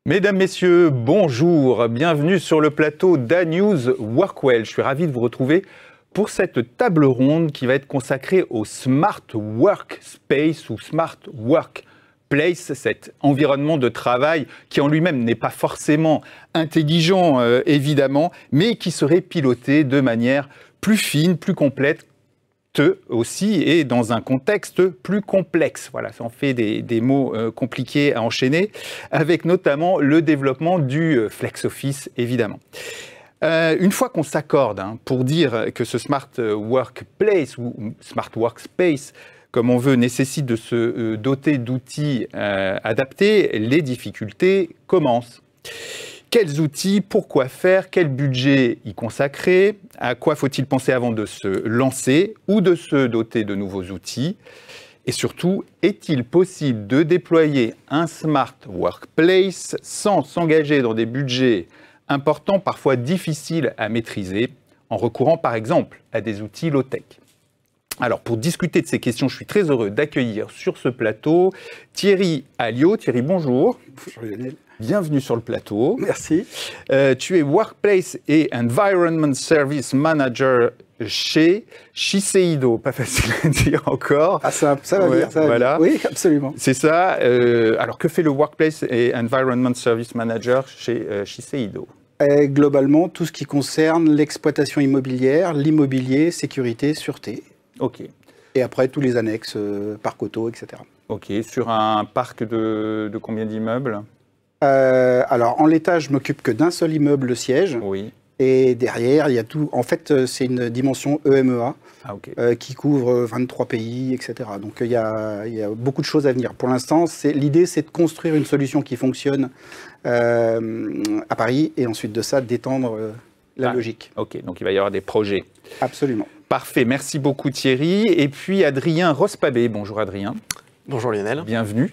Mesdames, Messieurs, bonjour, bienvenue sur le plateau d'A-News Workwell. Je suis ravi de vous retrouver pour cette table ronde qui va être consacrée au Smart Workspace ou Smart Workplace, cet environnement de travail qui en lui-même n'est pas forcément intelligent, évidemment, mais qui serait piloté de manière plus fine, plus complète, aussi et dans un contexte plus complexe. Voilà, ça en fait des mots compliqués à enchaîner, avec notamment le développement du Flex Office, évidemment. Une fois qu'on s'accorde pour dire que ce Smart Workplace ou Smart Workspace, comme on veut, nécessite de se doter d'outils adaptés, les difficultés commencent. Quels outils, pourquoi faire, quel budget y consacrer, à quoi faut-il penser avant de se lancer ou de se doter de nouveaux outils? Et surtout, est-il possible de déployer un Smart Workplace sans s'engager dans des budgets importants, parfois difficiles à maîtriser, en recourant par exemple à des outils low-tech? Alors, pour discuter de ces questions, je suis très heureux d'accueillir sur ce plateau Thierry Alliot. Thierry, bonjour. Bonjour Lionel. Bienvenue sur le plateau. Merci. Tu es Workplace et Environment Service Manager chez Shiseido. Pas facile à dire encore. Ah, ça va Ouais, bien, ça va voilà. bien. Oui, absolument. C'est ça. Alors, que fait le Workplace et Environment Service Manager chez Shiseido? Et globalement, tout ce qui concerne l'exploitation immobilière, l'immobilier, sécurité, sûreté. Ok. Et après, tous les annexes, parc auto, etc. Ok. Sur un parc de combien d'immeubles? Alors, en l'état, je m'occupe que d'un seul immeuble, le siège. Oui. Et derrière, il y a tout. En fait, c'est une dimension EMEA qui couvre 23 pays, etc. Donc, il y a beaucoup de choses à venir. Pour l'instant, l'idée, c'est de construire une solution qui fonctionne à Paris et ensuite de ça, d'étendre la logique. Ok, donc il va y avoir des projets. Absolument. Parfait, merci beaucoup Thierry. Et puis Adrien Rospabé. Bonjour Adrien. Bonjour Lionel. Bienvenue.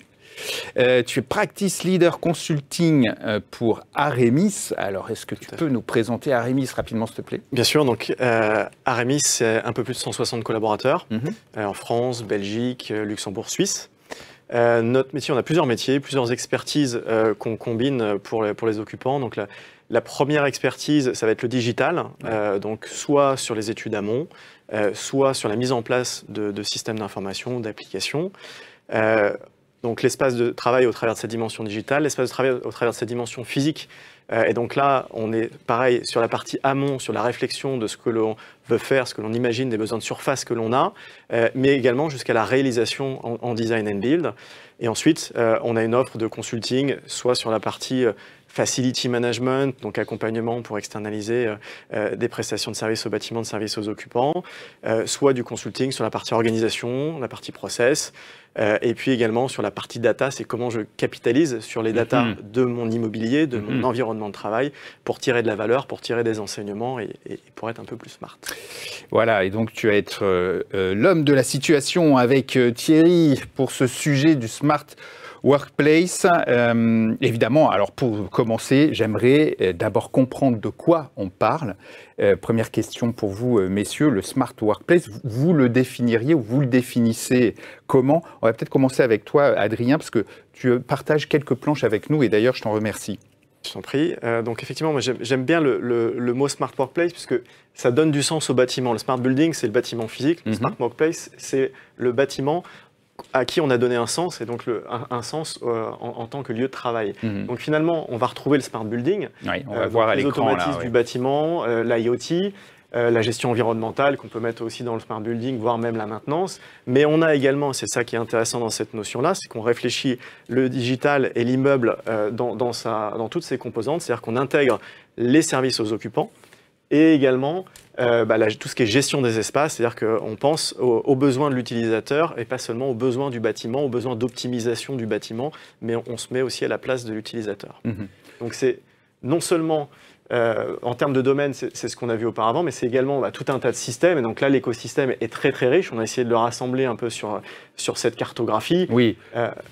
Tu es Practice Leader Consulting pour Aremis. Alors, est-ce que tu peux nous présenter Aremis rapidement, s'il te plaît? Bien sûr, donc Aremis, c'est un peu plus de 160 collaborateurs en France, Belgique, Luxembourg, Suisse. Notre métier, on a plusieurs métiers, plusieurs expertises qu'on combine pour les occupants. Donc, la première expertise, ça va être le digital, donc soit sur les études amont, soit sur la mise en place de systèmes d'information, d'applications. Donc l'espace de travail au travers de cette dimension digitale, l'espace de travail au travers de cette dimension physique. Et donc là, on est pareil sur la partie amont, sur la réflexion de ce que l'on veut faire, ce que l'on imagine, des besoins de surface que l'on a, mais également jusqu'à la réalisation en design and build. Et ensuite, on a une offre de consulting, soit sur la partie facility management, donc accompagnement pour externaliser des prestations de services aux bâtiments, de services aux occupants, soit du consulting sur la partie organisation, la partie process, et puis également sur la partie data, c'est comment je capitalise sur les data de mon immobilier, de mon environnement de travail, pour tirer de la valeur, pour tirer des enseignements et pour être un peu plus smart. Voilà, et donc tu vas être l'homme de la situation avec Thierry pour ce sujet du Smart Workplace. Évidemment, alors pour commencer, j'aimerais d'abord comprendre de quoi on parle. Première question pour vous, messieurs, le Smart Workplace, vous le définiriez ou vous le définissez comment? On va peut-être commencer avec toi, Adrien, parce que tu partages quelques planches avec nous et d'ailleurs, je t'en remercie. Je t'en prie. Donc effectivement, moi j'aime bien le mot Smart Workplace puisque ça donne du sens au bâtiment. Le Smart Building, c'est le bâtiment physique. Le Smart Workplace, c'est le bâtiment à qui on a donné un sens, et donc un sens en tant que lieu de travail. Donc finalement, on va retrouver le Smart Building, oui, on va voir à les l'écran, automatismes du bâtiment, l'IoT, la gestion environnementale qu'on peut mettre aussi dans le Smart Building, voire même la maintenance. Mais on a également, c'est ça qui est intéressant dans cette notion-là, c'est qu'on réfléchit le digital et l'immeuble dans toutes ses composantes, c'est-à-dire qu'on intègre les services aux occupants, et également tout ce qui est gestion des espaces, c'est-à-dire qu'on pense aux besoins de l'utilisateur et pas seulement aux besoins du bâtiment, aux besoins d'optimisation du bâtiment, mais on se met aussi à la place de l'utilisateur. Donc c'est non seulement, en termes de domaine, c'est ce qu'on a vu auparavant, mais c'est également tout un tas de systèmes. Et donc là, l'écosystème est très très riche. On a essayé de le rassembler un peu sur cette cartographie. Oui,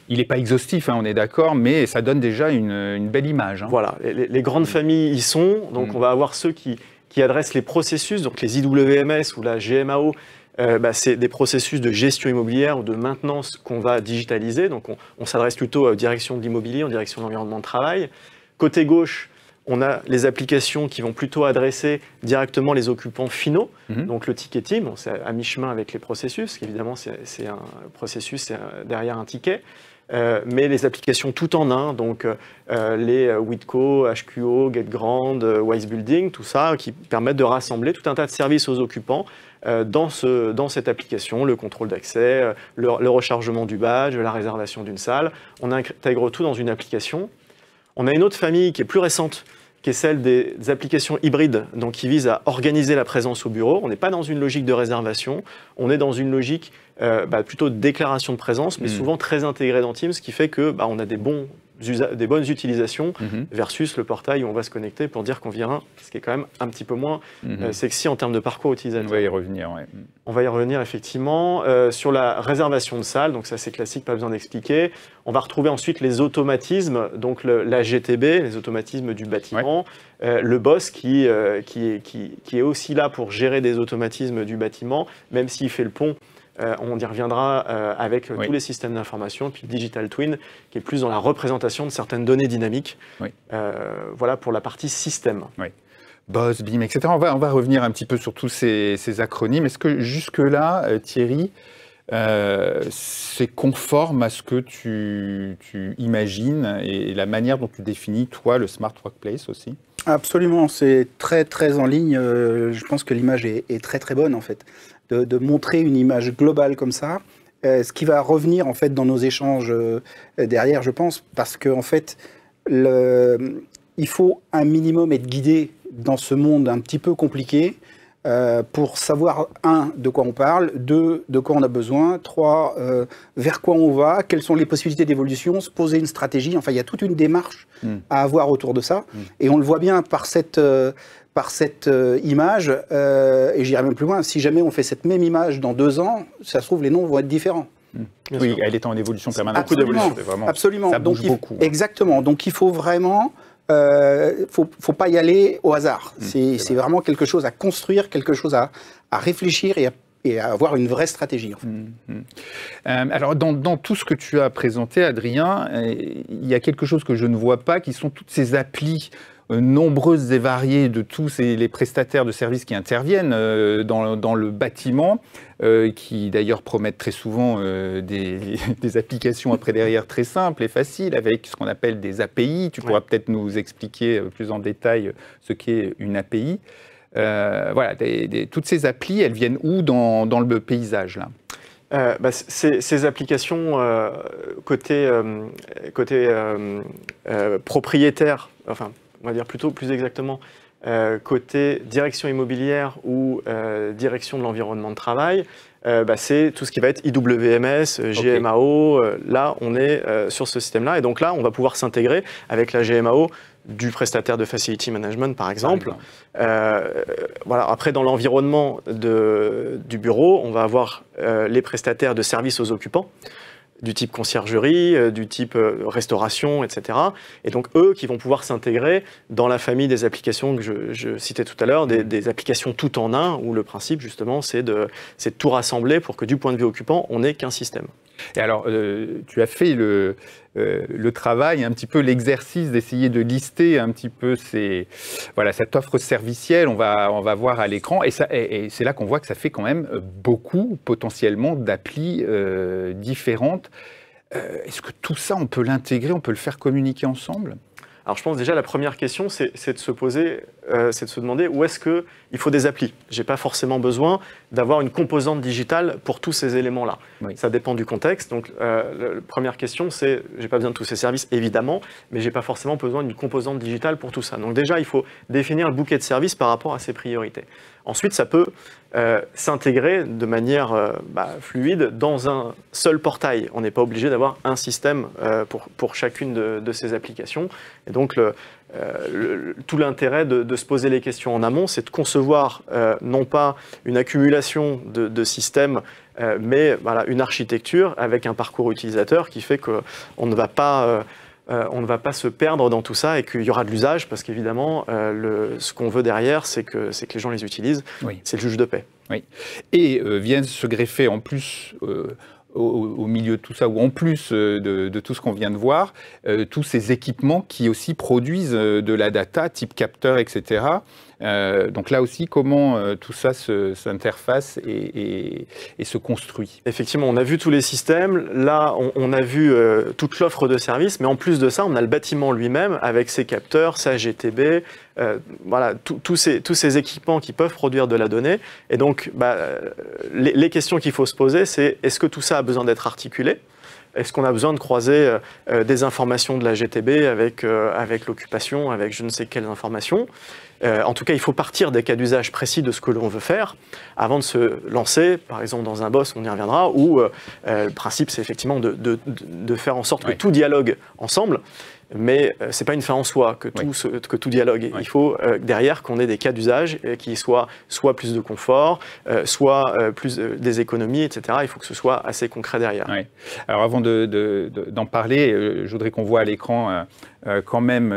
il n'est pas exhaustif, on est d'accord, mais ça donne déjà une belle image. Voilà, les grandes familles y sont. Donc on va avoir ceux qui adressent les processus, donc les IWMS ou la GMAO, c'est des processus de gestion immobilière ou de maintenance qu'on va digitaliser. Donc on s'adresse plutôt aux directions de l'immobilier, en direction de l'environnement de travail. Côté gauche, on a les applications qui vont plutôt adresser directement les occupants finaux. Donc le ticketing, bon, c'est à mi-chemin avec les processus. Évidemment, c'est un processus, c'est derrière un ticket. Mais les applications tout en un, donc les Witco, HQO, GetGrand, Wise Building, tout ça, qui permettent de rassembler tout un tas de services aux occupants dans cette application, le contrôle d'accès, le rechargement du badge, la réservation d'une salle. On intègre tout dans une application. On a une autre famille qui est plus récente, qui est celle des applications hybrides, donc qui visent à organiser la présence au bureau. On n'est pas dans une logique de réservation, on est dans une logique plutôt de déclaration de présence, mais souvent très intégrée dans Teams, ce qui fait que on a des bonnes utilisations versus le portail où on va se connecter pour dire qu'on vient, ce qui est quand même un petit peu moins sexy en termes de parcours utilisateur. On va y revenir, ouais. On va y revenir effectivement. Sur la réservation de salle, donc ça c'est classique, pas besoin d'expliquer. On va retrouver ensuite les automatismes, donc la GTB, les automatismes du bâtiment. Le boss qui est aussi là pour gérer des automatismes du bâtiment, même s'il fait le pont. On y reviendra avec tous les systèmes d'information, puis le Digital Twin, qui est plus dans la représentation de certaines données dynamiques. Voilà pour la partie système. Boss, BIM, etc. On va revenir un petit peu sur tous ces acronymes. Est-ce que jusque-là, Thierry, c'est conforme à ce que tu imagines et la manière dont tu définis, toi, le Smart Workplace aussi? Absolument, c'est très très en ligne. Je pense que l'image est très très bonne en fait. De montrer une image globale comme ça, ce qui va revenir en fait dans nos échanges derrière, je pense, parce que en fait, il faut un minimum être guidé dans ce monde un petit peu compliqué pour savoir, 1, de quoi on parle, 2, de quoi on a besoin, 3, vers quoi on va, quelles sont les possibilités d'évolution, se poser une stratégie. Enfin, il y a toute une démarche à avoir autour de ça. Et on le voit bien par cette image, et j'irai même plus loin, si jamais on fait cette même image dans 2 ans, ça se trouve, les noms vont être différents. Oui, elle est en évolution permanente. Beaucoup d'évolution, absolument. Ça bouge beaucoup. Exactement. Donc il faut vraiment... faut pas y aller au hasard. C'est vraiment quelque chose à construire, quelque chose à réfléchir et à avoir une vraie stratégie. En fait. Alors, dans tout ce que tu as présenté, Adrien, il y a quelque chose que je ne vois pas, qui sont toutes ces applis nombreuses et variées de tous les prestataires de services qui interviennent dans le bâtiment, qui d'ailleurs promettent très souvent des applications après derrière très simples et faciles, avec ce qu'on appelle des API. Tu pourras peut-être nous expliquer plus en détail ce qu'est une API. Voilà, toutes ces applis, elles viennent où dans le paysage là? Ces applications côté propriétaire, enfin on va dire plutôt plus exactement côté direction immobilière ou direction de l'environnement de travail, c'est tout ce qui va être IWMS, GMAO. Là, on est sur ce système-là. Et donc là, on va pouvoir s'intégrer avec la GMAO du prestataire de Facility Management, par exemple. Voilà. Après, dans l'environnement du bureau, on va avoir les prestataires de services aux occupants, du type conciergerie, du type restauration, etc. Et donc, eux qui vont pouvoir s'intégrer dans la famille des applications que je citais tout à l'heure, des applications tout en un, où le principe, justement, c'est de tout rassembler pour que, du point de vue occupant, on n'ait qu'un système. Et alors, tu as fait le travail, un petit peu l'exercice d'essayer de lister un petit peu cette offre servicielle, on va voir à l'écran, et c'est là qu'on voit que ça fait quand même beaucoup, potentiellement, d'applis différentes. Est-ce que tout ça, on peut l'intégrer, on peut le faire communiquer ensemble ? Alors je pense déjà la première question, c'est de se poser, c'est de se demander où est-ce qu'il faut des applis. Je n'ai pas forcément besoin d'avoir une composante digitale pour tous ces éléments-là. Oui. Ça dépend du contexte. Donc la première question, c'est, je n'ai pas besoin de tous ces services, évidemment, mais je n'ai pas forcément besoin d'une composante digitale pour tout ça. Donc déjà, il faut définir le bouquet de services par rapport à ses priorités. Ensuite, ça peut s'intégrer de manière fluide dans un seul portail. On n'est pas obligé d'avoir un système pour chacune de ces applications. Et donc, tout l'intérêt de se poser les questions en amont, c'est de concevoir non pas une accumulation de systèmes, mais voilà, une architecture avec un parcours utilisateur qui fait qu'on ne va pas on ne va pas se perdre dans tout ça et qu'il y aura de l'usage parce qu'évidemment, ce qu'on veut derrière, c'est que les gens les utilisent. Oui. C'est le juge de paix. Oui. Et viennent se greffer en plus au milieu de tout ça, ou en plus de tout ce qu'on vient de voir, tous ces équipements qui aussi produisent de la data, type capteur, etc. Donc là aussi, comment tout ça s'interface et se construit? Effectivement, on a vu tous les systèmes. Là, on a vu toute l'offre de services. Mais en plus de ça, on a le bâtiment lui-même avec ses capteurs, sa GTB, voilà, tous ces équipements qui peuvent produire de la donnée. Et donc, les questions qu'il faut se poser, c'est est-ce que tout ça a besoin d'être articulé ? Est-ce qu'on a besoin de croiser des informations de la GTB avec l'occupation, avec je ne sais quelles informations? En tout cas, il faut partir des cas d'usage précis de ce que l'on veut faire avant de se lancer, par exemple dans un BOSS, on y reviendra, où le principe c'est effectivement de faire en sorte que tout dialogue ensemble. Mais ce n'est pas une fin en soi que tout dialogue. Il faut derrière qu'on ait des cas d'usage qui soient soit plus de confort, soit plus des économies, etc. Il faut que ce soit assez concret derrière. Oui. Alors avant d'en parler, je voudrais qu'on voit à l'écran quand même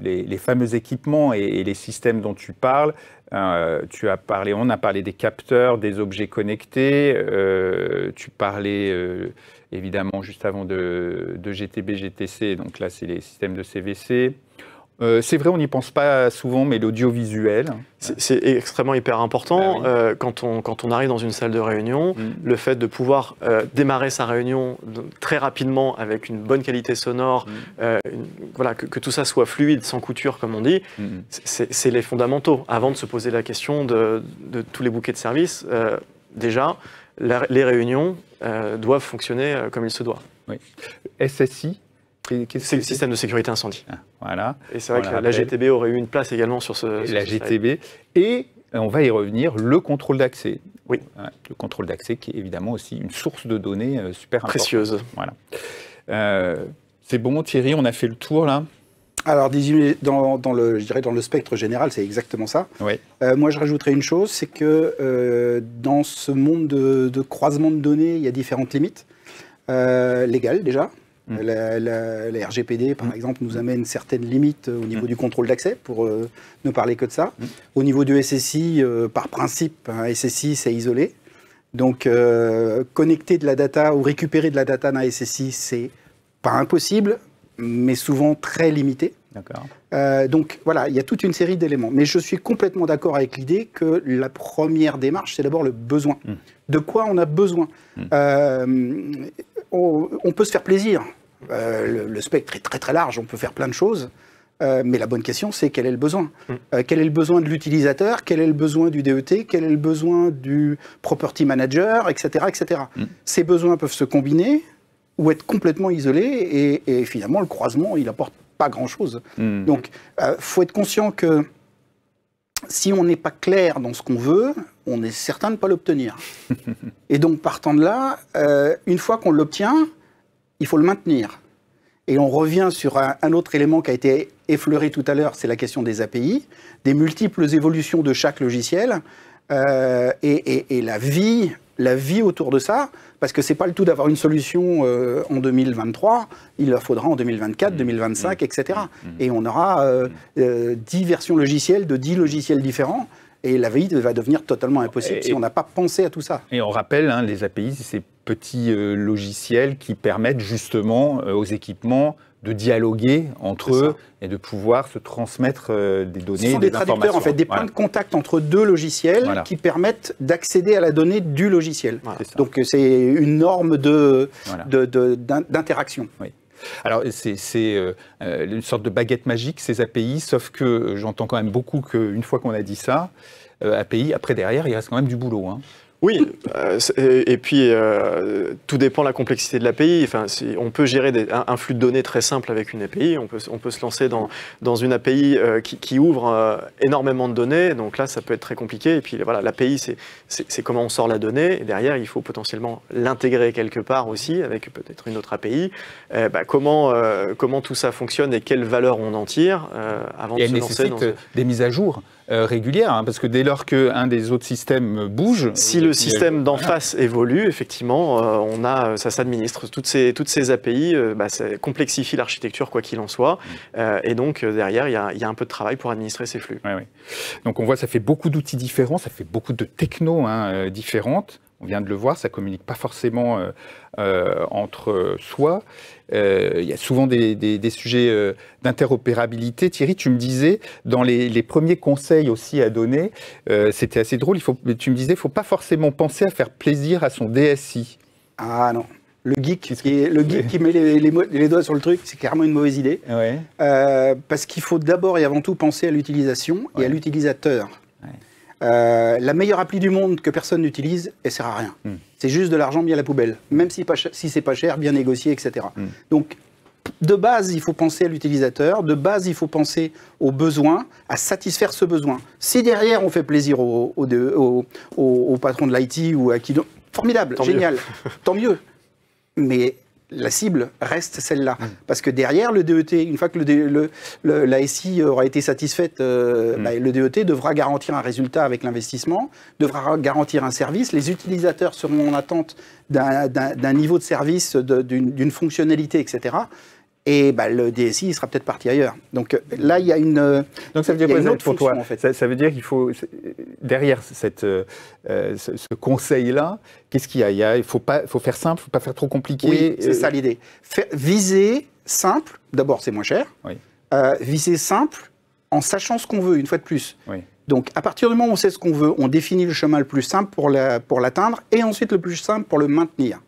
les fameux équipements et les systèmes dont tu parles. On a parlé des capteurs, des objets connectés, tu parlais évidemment juste avant de GTB, GTC, donc là c'est les systèmes de CVC. C'est vrai, on n'y pense pas souvent, mais l'audiovisuel... C'est extrêmement hyper important. Oui. Quand on arrive dans une salle de réunion, le fait de pouvoir démarrer sa réunion très rapidement avec une bonne qualité sonore, voilà, que tout ça soit fluide, sans couture, comme on dit, c'est les fondamentaux. Avant de se poser la question de tous les bouquets de services, déjà, les réunions doivent fonctionner comme il se doit. Oui. SSI, c'est le système de sécurité incendie. Ah, voilà. Et c'est vrai que la GTB aurait eu une place également sur ce la GTB. Et on va y revenir, le contrôle d'accès. Oui. Le contrôle d'accès qui est évidemment aussi une source de données super importante. Précieuse. Voilà. C'est bon Thierry, on a fait le tour là. Alors, je dirais dans le spectre général, c'est exactement ça. Oui. Moi, je rajouterais une chose, c'est que dans ce monde de croisement de données, il y a différentes limites légales déjà. La RGPD, par exemple, nous amène certaines limites au niveau du contrôle d'accès, pour ne parler que de ça. Au niveau du SSI, par principe, un SSI, c'est isolé. Donc, connecter de la data ou récupérer de la data d'un SSI, c'est pas impossible, mais souvent très limité. D'accord. Donc voilà, il y a toute une série d'éléments. Mais je suis complètement d'accord avec l'idée que la première démarche, c'est d'abord le besoin. De quoi on a besoin. On peut se faire plaisir. Le spectre est très très large, on peut faire plein de choses. Mais la bonne question, c'est quel est le besoin. Quel est le besoin de l'utilisateur, quel est le besoin du DET, quel est le besoin du property manager, etc. etc. Ces besoins peuvent se combiner ou être complètement isolés, et finalement, le croisement, il n'apporte pas grand-chose. Donc, faut être conscient que si on n'est pas clair dans ce qu'on veut, on est certain de ne pas l'obtenir. Et donc, partant de là, une fois qu'on l'obtient, il faut le maintenir. Et on revient sur un autre élément qui a été effleuré tout à l'heure, c'est la question des API, des multiples évolutions de chaque logiciel, et la vie autour de ça, parce que ce n'est pas le tout d'avoir une solution en 2023, il la faudra en 2024, 2025, etc. Et on aura 10 versions logicielles de 10 logiciels différents, et la vie va devenir totalement impossible si on n'a pas pensé à tout ça. Et on rappelle, les API, c'est ces petits logiciels qui permettent justement aux équipements de dialoguer entre eux et de pouvoir se transmettre des données, Ce sont des traducteurs, en fait, des points de contact entre deux logiciels qui permettent d'accéder à la donnée du logiciel. Donc c'est une norme d'interaction. Oui. Alors, c'est une sorte de baguette magique, ces API, sauf que j'entends quand même beaucoup qu'une fois qu'on a dit ça, API, après derrière, il reste quand même du boulot. Oui, et puis tout dépend de la complexité de l'API. Enfin, on peut gérer un flux de données très simple avec une API. On peut se lancer dans une API qui ouvre énormément de données. Donc là, ça peut être très compliqué. Et puis voilà, l'API, c'est comment on sort la donnée. Et derrière, il faut potentiellement l'intégrer quelque part aussi avec peut-être une autre API. Comment tout ça fonctionne et quelles valeurs on en tire avant de se lancer. Et elle nécessite des mises à jour. régulière, hein, parce que dès lors qu'un des autres systèmes bouge... Si le système d'en face évolue, effectivement, ça s'administre. Toutes ces API, ça complexifie l'architecture, quoi qu'il en soit. Et donc, derrière, il y a un peu de travail pour administrer ces flux. Ouais. Donc, on voit ça fait beaucoup d'outils différents, ça fait beaucoup de technos différentes. On vient de le voir, ça ne communique pas forcément entre soi. Il y a souvent des sujets d'interopérabilité. Thierry, tu me disais, dans les premiers conseils aussi à donner, c'était assez drôle, tu me disais, il ne faut pas forcément penser à faire plaisir à son DSI. Ah non, le geek qui met les doigts sur le truc, c'est clairement une mauvaise idée. Ouais. Parce qu'il faut d'abord et avant tout penser à l'utilisation et à l'utilisateur. La meilleure appli du monde que personne n'utilise, elle ne sert à rien. C'est juste de l'argent mis à la poubelle, même si c'est pas cher, bien négocié, etc. Donc, de base, il faut penser à l'utilisateur, de base, il faut penser aux besoins, à satisfaire ce besoin. Si derrière, on fait plaisir au patron de l'IT ou à qui... Formidable, génial, tant mieux. Mais la cible reste celle-là. Parce que derrière, le DET, une fois que la SI aura été satisfaite, le DET devra garantir un résultat avec l'investissement, devra garantir un service. Les utilisateurs seront en attente d'un niveau de service, d'une fonctionnalité, etc. Et le DSI, il sera peut-être parti ailleurs. Donc là, il y a une. Donc ça veut dire quoi pour toi en fait. Ça veut dire qu'il faut, derrière ce conseil-là, qu'est-ce qu'il y a, il faut faire simple, il ne faut pas faire trop compliqué. Oui, c'est ça l'idée. Viser simple, d'abord c'est moins cher. Oui. Viser simple en sachant ce qu'on veut, une fois de plus. Oui. Donc à partir du moment où on sait ce qu'on veut, on définit le chemin le plus simple pour l'atteindre et ensuite le plus simple pour le maintenir.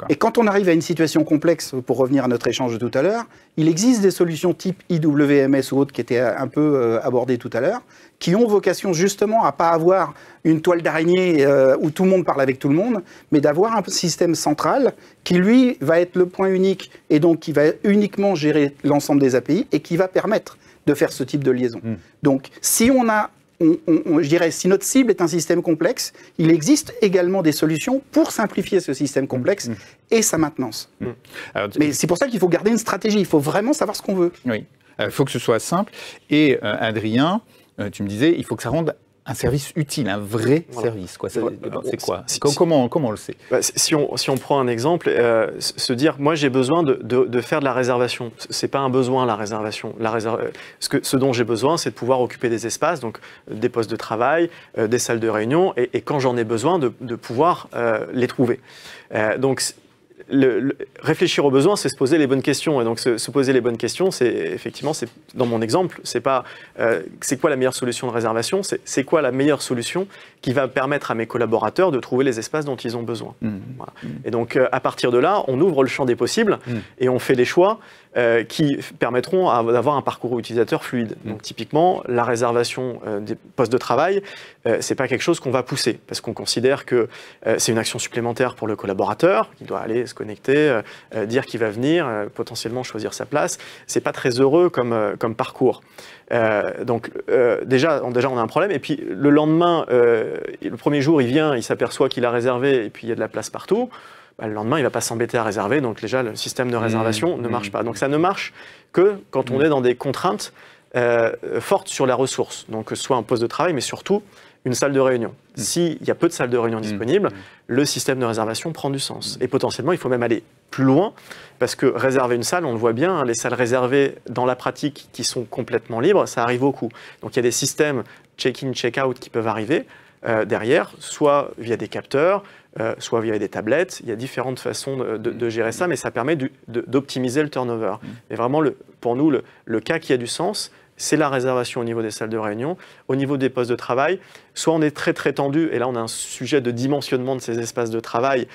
Et quand on arrive à une situation complexe, pour revenir à notre échange de tout à l'heure, il existe des solutions type IWMS ou autres qui étaient un peu abordées tout à l'heure, qui ont vocation justement à ne pas avoir une toile d'araignée où tout le monde parle avec tout le monde, mais d'avoir un système central qui, lui, va être le point unique et donc qui va uniquement gérer l'ensemble des API et qui va permettre de faire ce type de liaison. Donc, si on a je dirais, si notre cible est un système complexe, il existe également des solutions pour simplifier ce système complexe et sa maintenance. Alors, mais c'est pour ça qu'il faut garder une stratégie, il faut vraiment savoir ce qu'on veut. Oui, il faut que ce soit simple. Et Adrien, tu me disais, il faut que ça rende un service utile, un vrai service. C'est quoi comment on le sait? Si on prend un exemple, se dire, moi j'ai besoin de faire de la réservation. C'est pas un besoin la réservation. Ce dont j'ai besoin, c'est de pouvoir occuper des espaces, donc des postes de travail, des salles de réunion, et quand j'en ai besoin, de pouvoir les trouver. Donc réfléchir aux besoins, c'est se poser les bonnes questions. Et donc, se poser les bonnes questions, c'est effectivement, dans mon exemple, c'est pas c'est quoi la meilleure solution de réservation, c'est quoi la meilleure solution qui va permettre à mes collaborateurs de trouver les espaces dont ils ont besoin. Voilà. Et donc, à partir de là, on ouvre le champ des possibles et on fait des choix qui permettront d'avoir un parcours utilisateur fluide. Donc, typiquement, la réservation des postes de travail, c'est pas quelque chose qu'on va pousser parce qu'on considère que c'est une action supplémentaire pour le collaborateur qui doit aller se connecter, dire qu'il va venir, potentiellement choisir sa place. C'est pas très heureux comme parcours. Donc déjà on a un problème et puis le lendemain, le premier jour il vient, il s'aperçoit qu'il a réservé et puis il y a de la place partout. Le lendemain il va pas s'embêter à réserver, donc déjà le système de réservation ne marche pas. Donc ça ne marche que quand on est dans des contraintes fortes sur la ressource, donc que ce soit un poste de travail mais surtout une salle de réunion. S'il y a peu de salles de réunion disponibles, le système de réservation prend du sens. Et potentiellement, il faut même aller plus loin, parce que réserver une salle, on le voit bien, hein, les salles réservées dans la pratique qui sont complètement libres, ça arrive beaucoup. Donc il y a des systèmes check-in, check-out qui peuvent arriver derrière, soit via des capteurs, soit via des tablettes. Il y a différentes façons de gérer ça, mais ça permet d'optimiser le turnover. Et vraiment, pour nous, le cas qui a du sens, c'est la réservation au niveau des salles de réunion. Au niveau des postes de travail, soit on est très très tendu, et là on a un sujet de dimensionnement de ces espaces de travail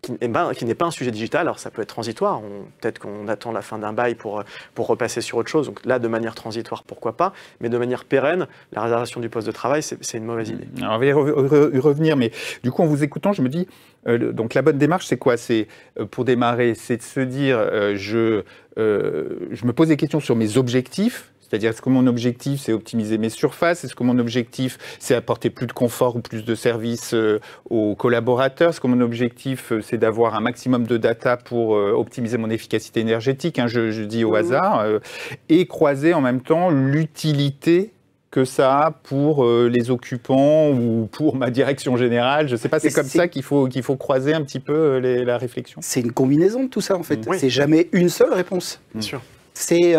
qui n'est pas un sujet digital, alors ça peut être transitoire, peut-être qu'on attend la fin d'un bail pour repasser sur autre chose, donc là de manière transitoire pourquoi pas, mais de manière pérenne, la réservation du poste de travail c'est une mauvaise idée. Alors, on va y revenir, mais du coup en vous écoutant je me dis, donc la bonne démarche c'est quoi? C'est pour démarrer, c'est de se dire je me pose des questions sur mes objectifs. C'est-à-dire, est-ce que mon objectif, c'est optimiser mes surfaces? Est-ce que mon objectif, c'est apporter plus de confort ou plus de services aux collaborateurs? Est-ce que mon objectif, c'est d'avoir un maximum de data pour optimiser mon efficacité énergétique, hein, je dis au hasard, et croiser en même temps l'utilité que ça pour les occupants ou pour ma direction générale? Je ne sais pas, c'est comme ça qu'il faut croiser un petit peu la réflexion. C'est une combinaison de tout ça, en fait. Oui. C'est jamais une seule réponse. Bien sûr. C'est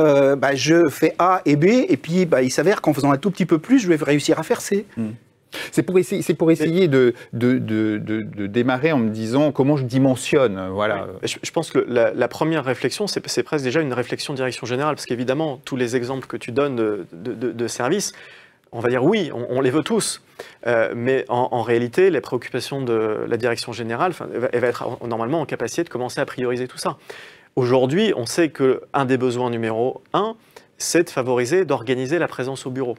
je fais A et B, et puis il s'avère qu'en faisant un tout petit peu plus, je vais réussir à faire C. C'est pour essayer de démarrer en me disant comment je dimensionne. Voilà. Je pense que la première réflexion, c'est presque déjà une réflexion direction générale, parce qu'évidemment, tous les exemples que tu donnes de services, on va dire oui, on les veut tous. Mais en réalité, les préoccupations de la direction générale, elle va être normalement en capacité de commencer à prioriser tout ça. Aujourd'hui, on sait qu'un des besoins numéro 1, c'est de favoriser, d'organiser la présence au bureau.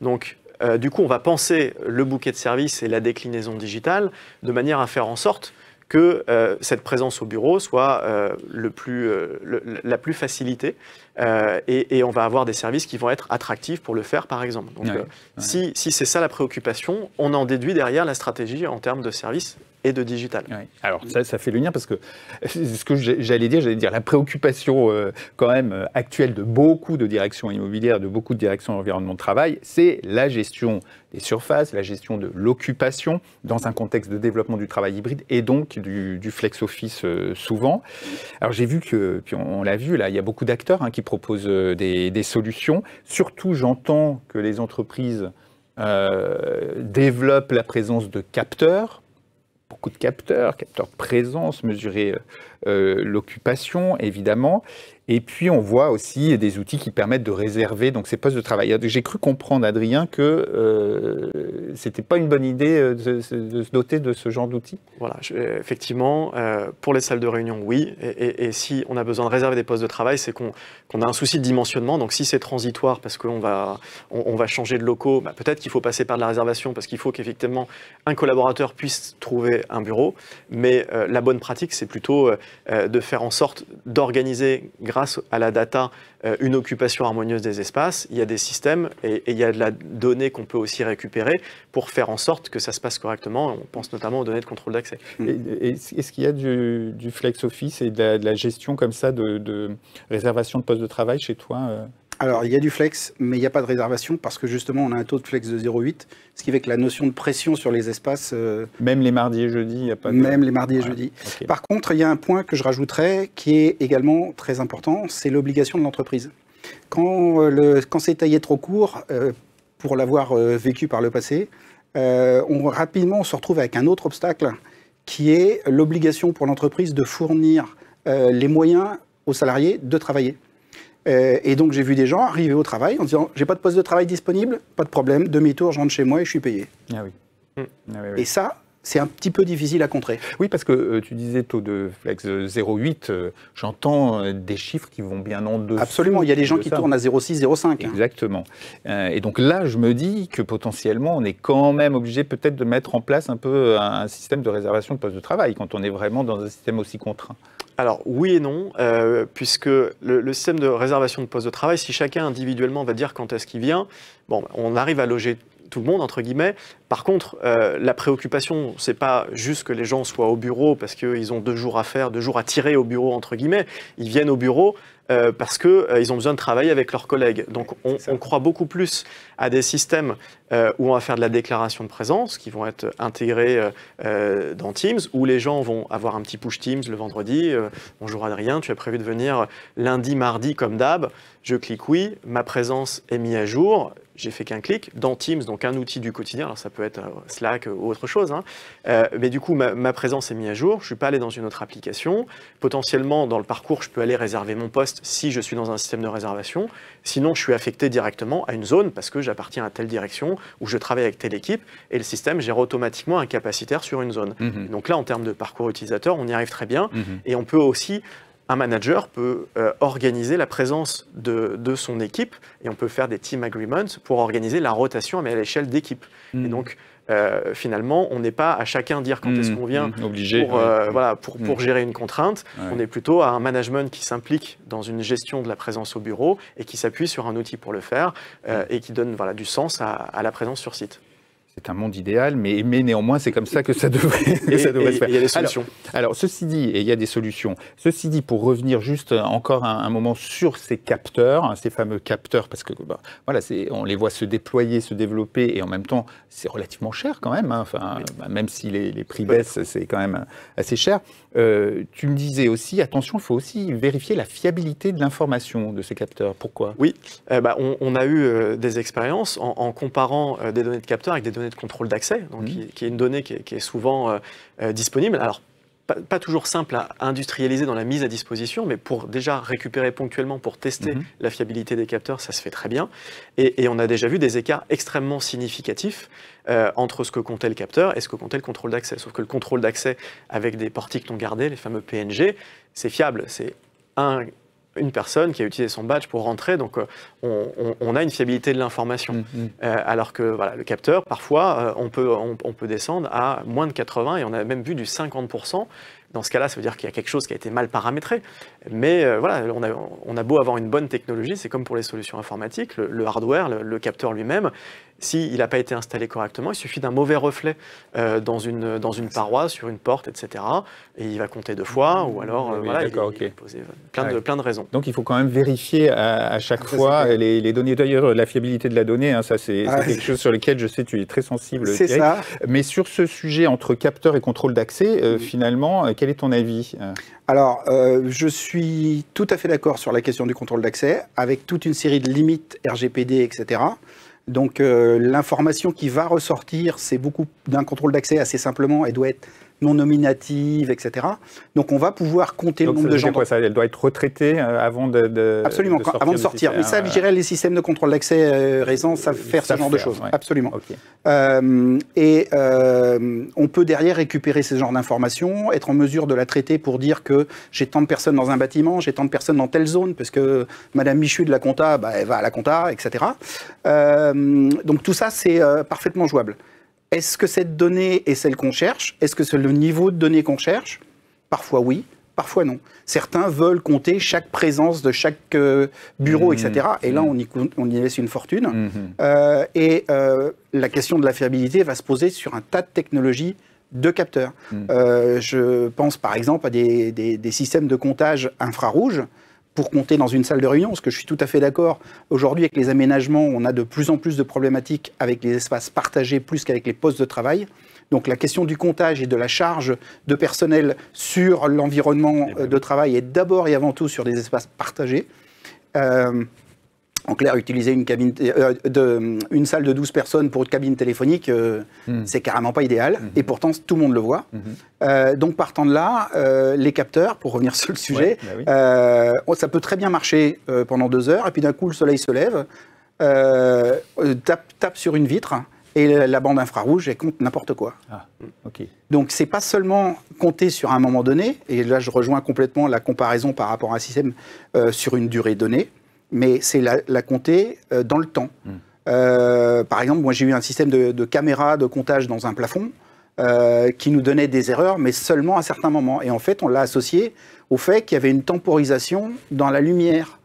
Donc, du coup, on va penser le bouquet de services et la déclinaison digitale de manière à faire en sorte que cette présence au bureau soit la plus facilitée et on va avoir des services qui vont être attractifs pour le faire, par exemple. Donc, si c'est ça la préoccupation, on en déduit derrière la stratégie en termes de services et de digital. Oui. Alors ça fait le lien parce que ce que j'allais dire la préoccupation quand même actuelle de beaucoup de directions immobilières, de beaucoup de directions environnement de travail, c'est la gestion des surfaces, la gestion de l'occupation dans un contexte de développement du travail hybride et donc du flex office souvent. Alors j'ai vu puis on l'a vu là, il y a beaucoup d'acteurs qui proposent des solutions. Surtout, j'entends que les entreprises développent la présence de capteurs. Beaucoup de capteurs de présence, mesurer l'occupation, évidemment. Et puis, on voit aussi des outils qui permettent de réserver donc, ces postes de travail. J'ai cru comprendre, Adrien, que ce n'était pas une bonne idée de se doter de ce genre d'outils. Voilà, effectivement, pour les salles de réunion, oui. Et si on a besoin de réserver des postes de travail, c'est qu'on a un souci de dimensionnement. Donc, si c'est transitoire parce qu'on va changer de locaux, peut-être qu'il faut passer par de la réservation parce qu'il faut qu'effectivement un collaborateur puisse trouver un bureau. Mais la bonne pratique, c'est plutôt de faire en sorte d'organiser, grâce à la data, une occupation harmonieuse des espaces. Il y a des systèmes et il y a de la donnée qu'on peut aussi récupérer pour faire en sorte que ça se passe correctement. On pense notamment aux données de contrôle d'accès. Est-ce qu'il y a du flex office et de la gestion comme ça de réservation de postes de travail chez toi Alors, il y a du flex, mais il n'y a pas de réservation parce que justement, on a un taux de flex de 0,8, ce qui fait que la notion de pression sur les espaces... Même les mardis et jeudis, il n'y a pas de... Même les mardis et jeudis. Okay. Par contre, il y a un point que je rajouterais qui est également très important, c'est l'obligation de l'entreprise. Quand c'est taillé trop court, pour l'avoir vécu par le passé, rapidement, on se retrouve avec un autre obstacle qui est l'obligation pour l'entreprise de fournir les moyens aux salariés de travailler. Et donc, j'ai vu des gens arriver au travail en disant « j'ai pas de poste de travail disponible, pas de problème, demi-tour, je rentre chez moi et je suis payé ». Ah oui. Et ça, c'est un petit peu difficile à contrer. Oui, parce que tu disais taux de flex 0,8, j'entends des chiffres qui vont bien en dessous. Absolument, il y a des gens qui tournent à 0,6, 0,5. Exactement. Et donc là, je me dis que potentiellement, on est quand même obligé peut-être de mettre en place un peu un système de réservation de postes de travail quand on est vraiment dans un système aussi contraint. Alors oui et non, puisque le système de réservation de postes de travail, si chacun individuellement va dire quand est-ce qu'il vient, bon, on arrive à loger tout le monde, entre guillemets. Par contre, la préoccupation, c'est pas juste que les gens soient au bureau parce qu'ils ont 2 jours à faire, 2 jours à tirer au bureau, entre guillemets. Ils viennent au bureau parce qu'ils ont besoin de travailler avec leurs collègues. Donc, on croit beaucoup plus à des systèmes où on va faire de la déclaration de présence, qui vont être intégrés dans Teams, où les gens vont avoir un petit push Teams le vendredi. Bonjour Adrien, tu as prévu de venir lundi, mardi comme d'hab. Je clique oui, ma présence est mise à jour. J'ai fait qu'un clic dans Teams, donc un outil du quotidien. Alors ça peut être Slack ou autre chose, hein. Mais du coup, ma présence est mise à jour. Je ne suis pas allé dans une autre application. Potentiellement, dans le parcours, je peux aller réserver mon poste si je suis dans un système de réservation. Sinon, je suis affecté directement à une zone parce que j'appartiens à telle direction ou je travaille avec telle équipe et le système gère automatiquement un capacitaire sur une zone. Donc là, en termes de parcours utilisateur, on y arrive très bien. Et on peut aussi... Un manager peut organiser la présence de son équipe et on peut faire des team agreements pour organiser la rotation mais à l'échelle d'équipe. Et donc, finalement, on n'est pas à chacun dire quand est-ce qu'on vient obligé, pour gérer une contrainte. Ouais. On est plutôt à un management qui s'implique dans une gestion de la présence au bureau et qui s'appuie sur un outil pour le faire et qui donne du sens à la présence sur site. C'est un monde idéal, mais néanmoins, c'est comme ça que ça devrait se faire. Il y a des solutions. Alors, ceci dit, et il y a des solutions. Ceci dit, pour revenir juste encore un moment sur ces capteurs, hein, ces fameux capteurs, parce que voilà, on les voit se déployer, se développer, et en même temps, c'est relativement cher quand même. Hein, enfin, même si les prix baissent, c'est quand même assez cher. Tu me disais aussi, attention, il faut aussi vérifier la fiabilité de l'information de ces capteurs. Pourquoi ? Oui, on a eu des expériences en comparant des données de capteurs avec des données de contrôle d'accès, donc qui est une donnée qui est souvent disponible. Alors, pas toujours simple à industrialiser dans la mise à disposition, mais pour déjà récupérer ponctuellement, pour tester la fiabilité des capteurs, ça se fait très bien. Et on a déjà vu des écarts extrêmement significatifs entre ce que comptait le capteur et ce que comptait le contrôle d'accès. Sauf que le contrôle d'accès avec des portiques non gardés, les fameux PNG, c'est fiable. C'est une personne qui a utilisé son badge pour rentrer, donc on a une fiabilité de l'information. Alors que voilà, le capteur, parfois, on peut descendre à moins de 80, et on a même vu du 50%. Dans ce cas-là, ça veut dire qu'il y a quelque chose qui a été mal paramétré. Mais voilà, on a beau avoir une bonne technologie, c'est comme pour les solutions informatiques, le hardware, le capteur lui-même, s'il n'a pas été installé correctement, il suffit d'un mauvais reflet dans une paroi, sur une porte, etc. Et il va compter 2 fois, ou alors voilà, il va poser plein de raisons. Donc il faut quand même vérifier à chaque fois les données. D'ailleurs, la fiabilité de la donnée, hein, ça c'est quelque chose sur lequel je sais tu es très sensible. C'est ça. Mais sur ce sujet entre capteur et contrôle d'accès, finalement, quel est ton avis ? Alors, je suis tout à fait d'accord sur la question du contrôle d'accès, avec toute une série de limites RGPD, etc. Donc, l'information qui va ressortir, c'est beaucoup d'un contrôle d'accès assez simplement, elle doit être non nominative, etc. Donc, on va pouvoir compter le nombre de gens. Quoi, ça, elle doit être retraitée avant de Absolument, avant de sortir. Mais ça, je dirais, les systèmes de contrôle d'accès récents savent faire ce genre de choses. Ouais. Absolument. Okay. On peut derrière récupérer ce genre d'informations, être en mesure de la traiter pour dire que j'ai tant de personnes dans un bâtiment, j'ai tant de personnes dans telle zone, parce que Madame Michu de la compta, elle va à la compta, etc. Donc tout ça, c'est parfaitement jouable. Est-ce que cette donnée est celle qu'on cherche? Est-ce que c'est le niveau de données qu'on cherche? Parfois oui, parfois non. Certains veulent compter chaque présence de chaque bureau, etc. Et là, on y laisse une fortune. La question de la fiabilité va se poser sur un tas de technologies de capteurs. Je pense par exemple à des systèmes de comptage infrarouge pour compter dans une salle de réunion, parce que je suis tout à fait d'accord. Aujourd'hui, avec les aménagements, on a de plus en plus de problématiques avec les espaces partagés plus qu'avec les postes de travail. Donc la question du comptage et de la charge de personnel sur l'environnement de travail est d'abord et avant tout sur des espaces partagés. En clair, utiliser une salle de 12 personnes pour une cabine téléphonique, c'est carrément pas idéal. Et pourtant, tout le monde le voit. Donc, partant de là, les capteurs, pour revenir sur le sujet, ça peut très bien marcher pendant 2 heures. Et puis d'un coup, le soleil se lève, tape sur une vitre. Et la bande infrarouge, elle compte n'importe quoi. Donc, c'est pas seulement compter sur un moment donné. Et là, je rejoins complètement la comparaison par rapport à un système sur une durée donnée. Mais c'est la compter dans le temps. Par exemple, moi j'ai eu un système de caméras de comptage dans un plafond qui nous donnait des erreurs, mais seulement à certains moments. Et en fait, on l'a associé au fait qu'il y avait une temporisation dans la lumière.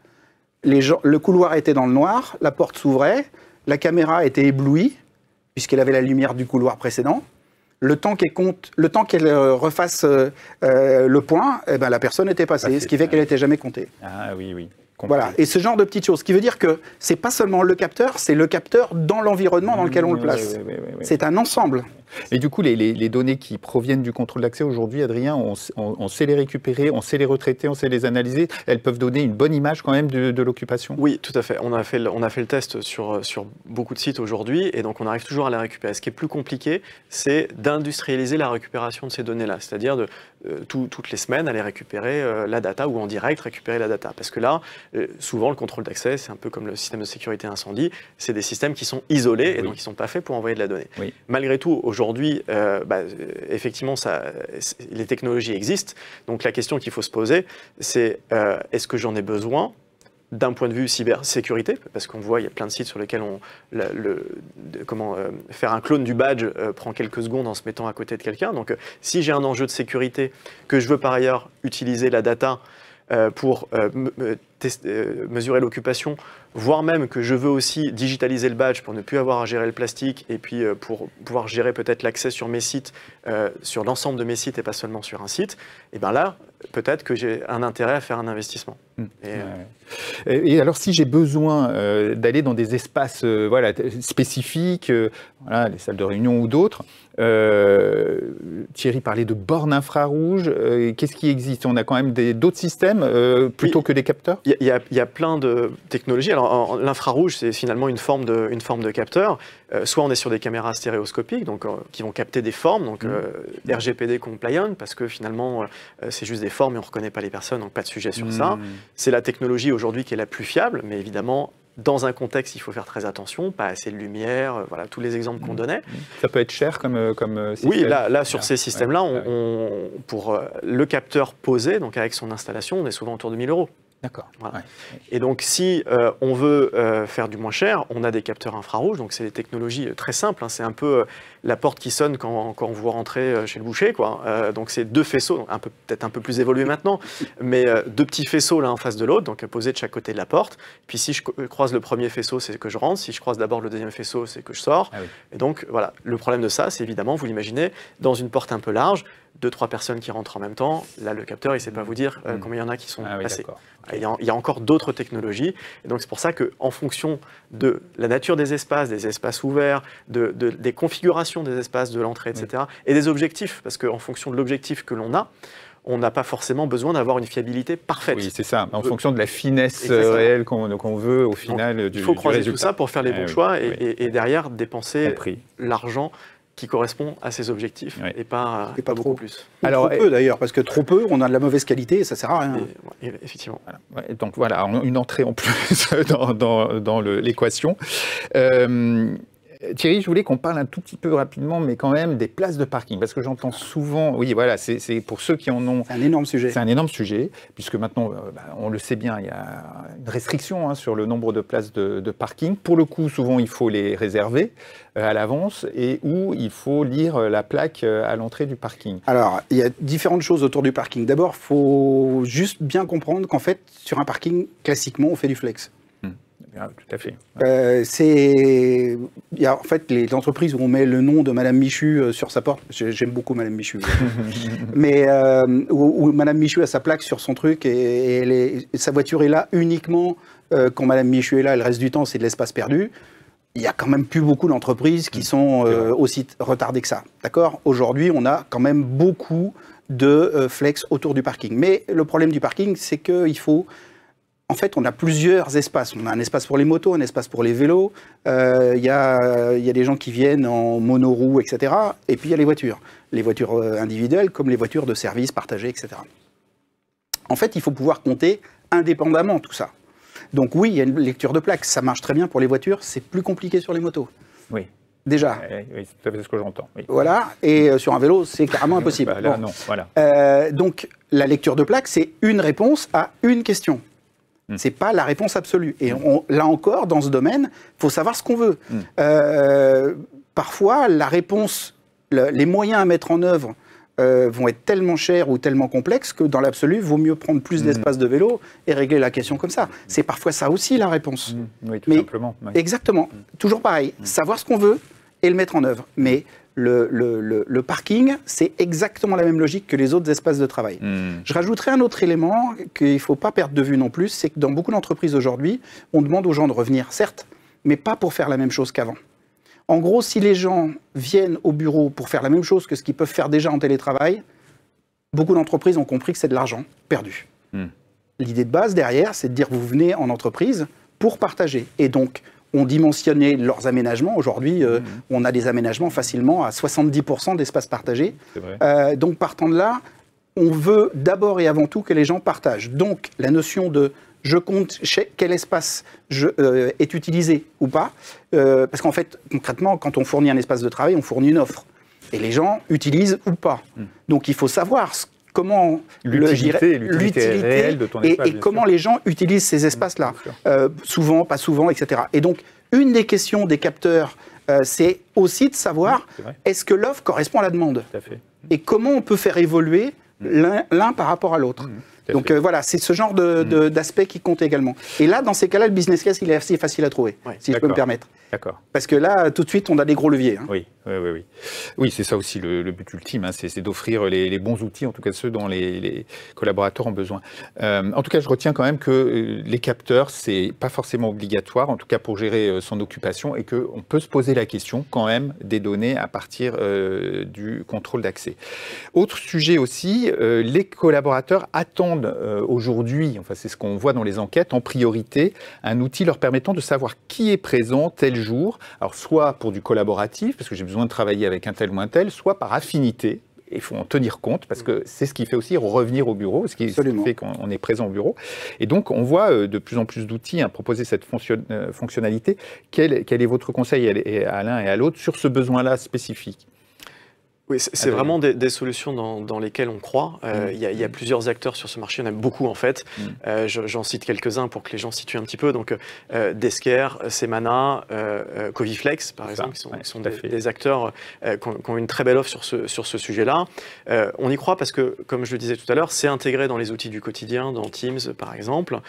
Le couloir était dans le noir, la porte s'ouvrait, la caméra était éblouie, puisqu'elle avait la lumière du couloir précédent. Le temps qu'elle refasse le point, la personne était passée, ce qui fait qu'elle n'était jamais comptée. Ah oui, oui. Voilà, et ce genre de petites choses, ce qui veut dire que c'est pas seulement le capteur, c'est le capteur dans l'environnement dans lequel on le place. Oui. C'est un ensemble. Et du coup, les données qui proviennent du contrôle d'accès aujourd'hui, Adrien, on sait les récupérer, on sait les retraiter, on sait les analyser. Elles peuvent donner une bonne image quand même de l'occupation? Oui, tout à fait. On a fait le test sur beaucoup de sites aujourd'hui, et donc on arrive toujours à les récupérer. Ce qui est plus compliqué, c'est d'industrialiser la récupération de ces données-là, c'est-à-dire toutes les semaines aller récupérer la data, ou en direct récupérer la data. Parce que là, souvent le contrôle d'accès, c'est un peu comme le système de sécurité incendie, c'est des systèmes qui sont isolés, et donc qui ne sont pas faits pour envoyer de la donnée. Malgré tout, aujourd'hui, effectivement, les technologies existent. Donc la question qu'il faut se poser, c'est est-ce que j'en ai besoin d'un point de vue cybersécurité, parce qu'on voit, il y a plein de sites sur lesquels faire un clone du badge prend quelques secondes en se mettant à côté de quelqu'un. Donc si j'ai un enjeu de sécurité, que je veux par ailleurs utiliser la data pour mesurer l'occupation, voire même que je veux aussi digitaliser le badge pour ne plus avoir à gérer le plastique et puis pour pouvoir gérer peut-être l'accès sur mes sites, sur l'ensemble de mes sites et pas seulement sur un site, et bien là, peut-être que j'ai un intérêt à faire un investissement. Et alors, si j'ai besoin d'aller dans des espaces voilà, spécifiques, voilà, les salles de réunion ou d'autres, Thierry parlait de bornes infrarouges. Qu'est-ce qui existe? On a quand même d'autres systèmes plutôt que des capteurs? Il y a plein de technologies. Alors, l'infrarouge, c'est finalement une forme de capteur. Soit on est sur des caméras stéréoscopiques, donc, qui vont capter des formes, donc RGPD compliant, parce que finalement, c'est juste des formes et on ne reconnaît pas les personnes, donc pas de sujet sur ça. C'est la technologie aujourd'hui qui est la plus fiable, mais évidemment, dans un contexte, il faut faire très attention, pas assez de lumière, voilà, tous les exemples qu'on donnait. Ça peut être cher comme système? Oui, là sur ces systèmes-là, pour le capteur posé, donc avec son installation, on est souvent autour de 1 000 €. D'accord. Voilà. Et donc, si on veut faire du moins cher, on a des capteurs infrarouges. Donc, c'est des technologies très simples. Hein. C'est un peu la porte qui sonne quand vous rentrez chez le boucher, quoi. Donc, c'est 2 faisceaux, peut-être un peu plus évolués maintenant, mais 2 petits faisceaux l'un en face de l'autre, donc posés de chaque côté de la porte. Puis, si je croise le premier faisceau, c'est que je rentre. Si je croise d'abord le deuxième faisceau, c'est que je sors. Ah oui. Et donc, voilà. Le problème de ça, c'est évidemment, vous l'imaginez, dans une porte un peu large, 2-3 personnes qui rentrent en même temps. Là, le capteur, il ne sait pas vous dire combien il y en a qui sont passés. Il y a encore d'autres technologies. Et donc, c'est pour ça qu'en fonction de la nature des espaces ouverts, des configurations des espaces, de l'entrée, etc., et des objectifs, parce qu'en fonction de l'objectif que l'on a, on n'a pas forcément besoin d'avoir une fiabilité parfaite. Oui, c'est ça. En fonction de la finesse réelle qu'on veut, au final, du résultat. Il faut croiser tout ça pour faire les bons choix et derrière dépenser l'argent qui correspond à ses objectifs et pas beaucoup trop plus. Alors, trop peu d'ailleurs, parce que trop peu, on a de la mauvaise qualité et ça sert à rien. Effectivement. Voilà. Donc voilà, une entrée en plus dans l'équation. Thierry, je voulais qu'on parle un tout petit peu rapidement, mais quand même des places de parking, parce que j'entends souvent, oui voilà, c'est pour ceux qui en ont... C'est un énorme sujet. C'est un énorme sujet, puisque maintenant, on le sait bien, il y a une restriction sur le nombre de places de parking. Pour le coup, souvent, il faut les réserver à l'avance et où il faut lire la plaque à l'entrée du parking. Alors, il y a différentes choses autour du parking. D'abord, il faut juste bien comprendre qu'en fait, sur un parking, classiquement, on fait du flex. Tout à fait. Il y a en fait les entreprises où on met le nom de Madame Michu sur sa porte. J'aime beaucoup Madame Michu, mais où Madame Michu a sa plaque sur son truc et sa voiture est là uniquement quand Madame Michu est là. Le reste du temps, c'est de l'espace perdu. Il y a quand même plus beaucoup d'entreprises qui sont aussi retardées que ça. D'accord ? Aujourd'hui, on a quand même beaucoup de flex autour du parking. Mais le problème du parking, c'est qu'il faut... En fait, on a plusieurs espaces. On a un espace pour les motos, un espace pour les vélos. Il y a des gens qui viennent en monoroue, etc. Et puis, il y a les voitures. Les voitures individuelles comme les voitures de service partagées, etc. En fait, il faut pouvoir compter indépendamment tout ça. Donc oui, il y a une lecture de plaques. Ça marche très bien pour les voitures. C'est plus compliqué sur les motos. Oui. Déjà. Oui, c'est tout à fait ce que j'entends. Oui. Voilà. Et sur un vélo, c'est carrément impossible. Là, non. Voilà. Donc, la lecture de plaques, c'est une réponse à une question. C'est pas la réponse absolue. Et là encore, dans ce domaine, il faut savoir ce qu'on veut. Parfois, la réponse, les moyens à mettre en œuvre vont être tellement chers ou tellement complexes que dans l'absolu, il vaut mieux prendre plus d'espace de vélo et régler la question comme ça. C'est parfois ça aussi la réponse. Oui, tout simplement. Oui. Exactement. Toujours pareil. Savoir ce qu'on veut et le mettre en œuvre. Mais le parking, c'est exactement la même logique que les autres espaces de travail. Je rajouterai un autre élément qu'il ne faut pas perdre de vue non plus, c'est que dans beaucoup d'entreprises aujourd'hui, on demande aux gens de revenir, certes, mais pas pour faire la même chose qu'avant. En gros, si les gens viennent au bureau pour faire la même chose que ce qu'ils peuvent faire déjà en télétravail, beaucoup d'entreprises ont compris que c'est de l'argent perdu. L'idée de base derrière, c'est de dire vous venez en entreprise pour partager. Et donc, on dimensionnait leurs aménagements. Aujourd'hui, on a des aménagements facilement à 70% d'espace partagé. Donc, partant de là, on veut d'abord et avant tout que les gens partagent. Donc, la notion de je compte quel espace est utilisé ou pas, parce qu'en fait, concrètement, quand on fournit un espace de travail, on fournit une offre. Et les gens utilisent ou pas. Donc, il faut savoir comment l'utilité réelle de ton espace. Et comment les gens utilisent ces espaces-là. Souvent, pas souvent, etc. Et donc, une des questions des capteurs, c'est aussi de savoir est-ce que l'offre correspond à la demande. Tout à fait. Et comment on peut faire évoluer l'un par rapport à l'autre. Donc voilà, c'est ce genre d'aspect qui compte également. Et là, dans ces cas-là, le business case, il est assez facile à trouver, si je peux me permettre. D'accord. Parce que là, tout de suite, on a des gros leviers. Hein. Oui, c'est ça aussi le but ultime, hein, c'est d'offrir les bons outils, en tout cas ceux dont les collaborateurs ont besoin. En tout cas, je retiens quand même que les capteurs, c'est pas forcément obligatoire, en tout cas pour gérer son occupation, et qu'on peut se poser la question quand même des données à partir du contrôle d'accès. Autre sujet aussi, les collaborateurs attendent aujourd'hui, enfin c'est ce qu'on voit dans les enquêtes, en priorité, un outil leur permettant de savoir qui est présent tel jour, alors soit pour du collaboratif, parce que j'ai besoin de travailler avec un tel ou un tel, soit par affinité. Il faut en tenir compte parce que c'est ce qui fait aussi revenir au bureau, ce qui fait qu'on est présent au bureau. Et donc, on voit de plus en plus d'outils proposer cette fonctionnalité. Quel est votre conseil à l'un et à l'autre sur ce besoin-là spécifique ? Oui, c'est vraiment des solutions dans lesquelles on croit. Il y a plusieurs acteurs sur ce marché, il y en a beaucoup en fait. J'en cite quelques-uns pour que les gens situent un petit peu. Donc, Desker, Semana, Coviflex, par exemple, qui sont des acteurs qui ont une très belle offre sur ce sujet-là. On y croit parce que, comme je le disais tout à l'heure, c'est intégré dans les outils du quotidien, dans Teams, par exemple.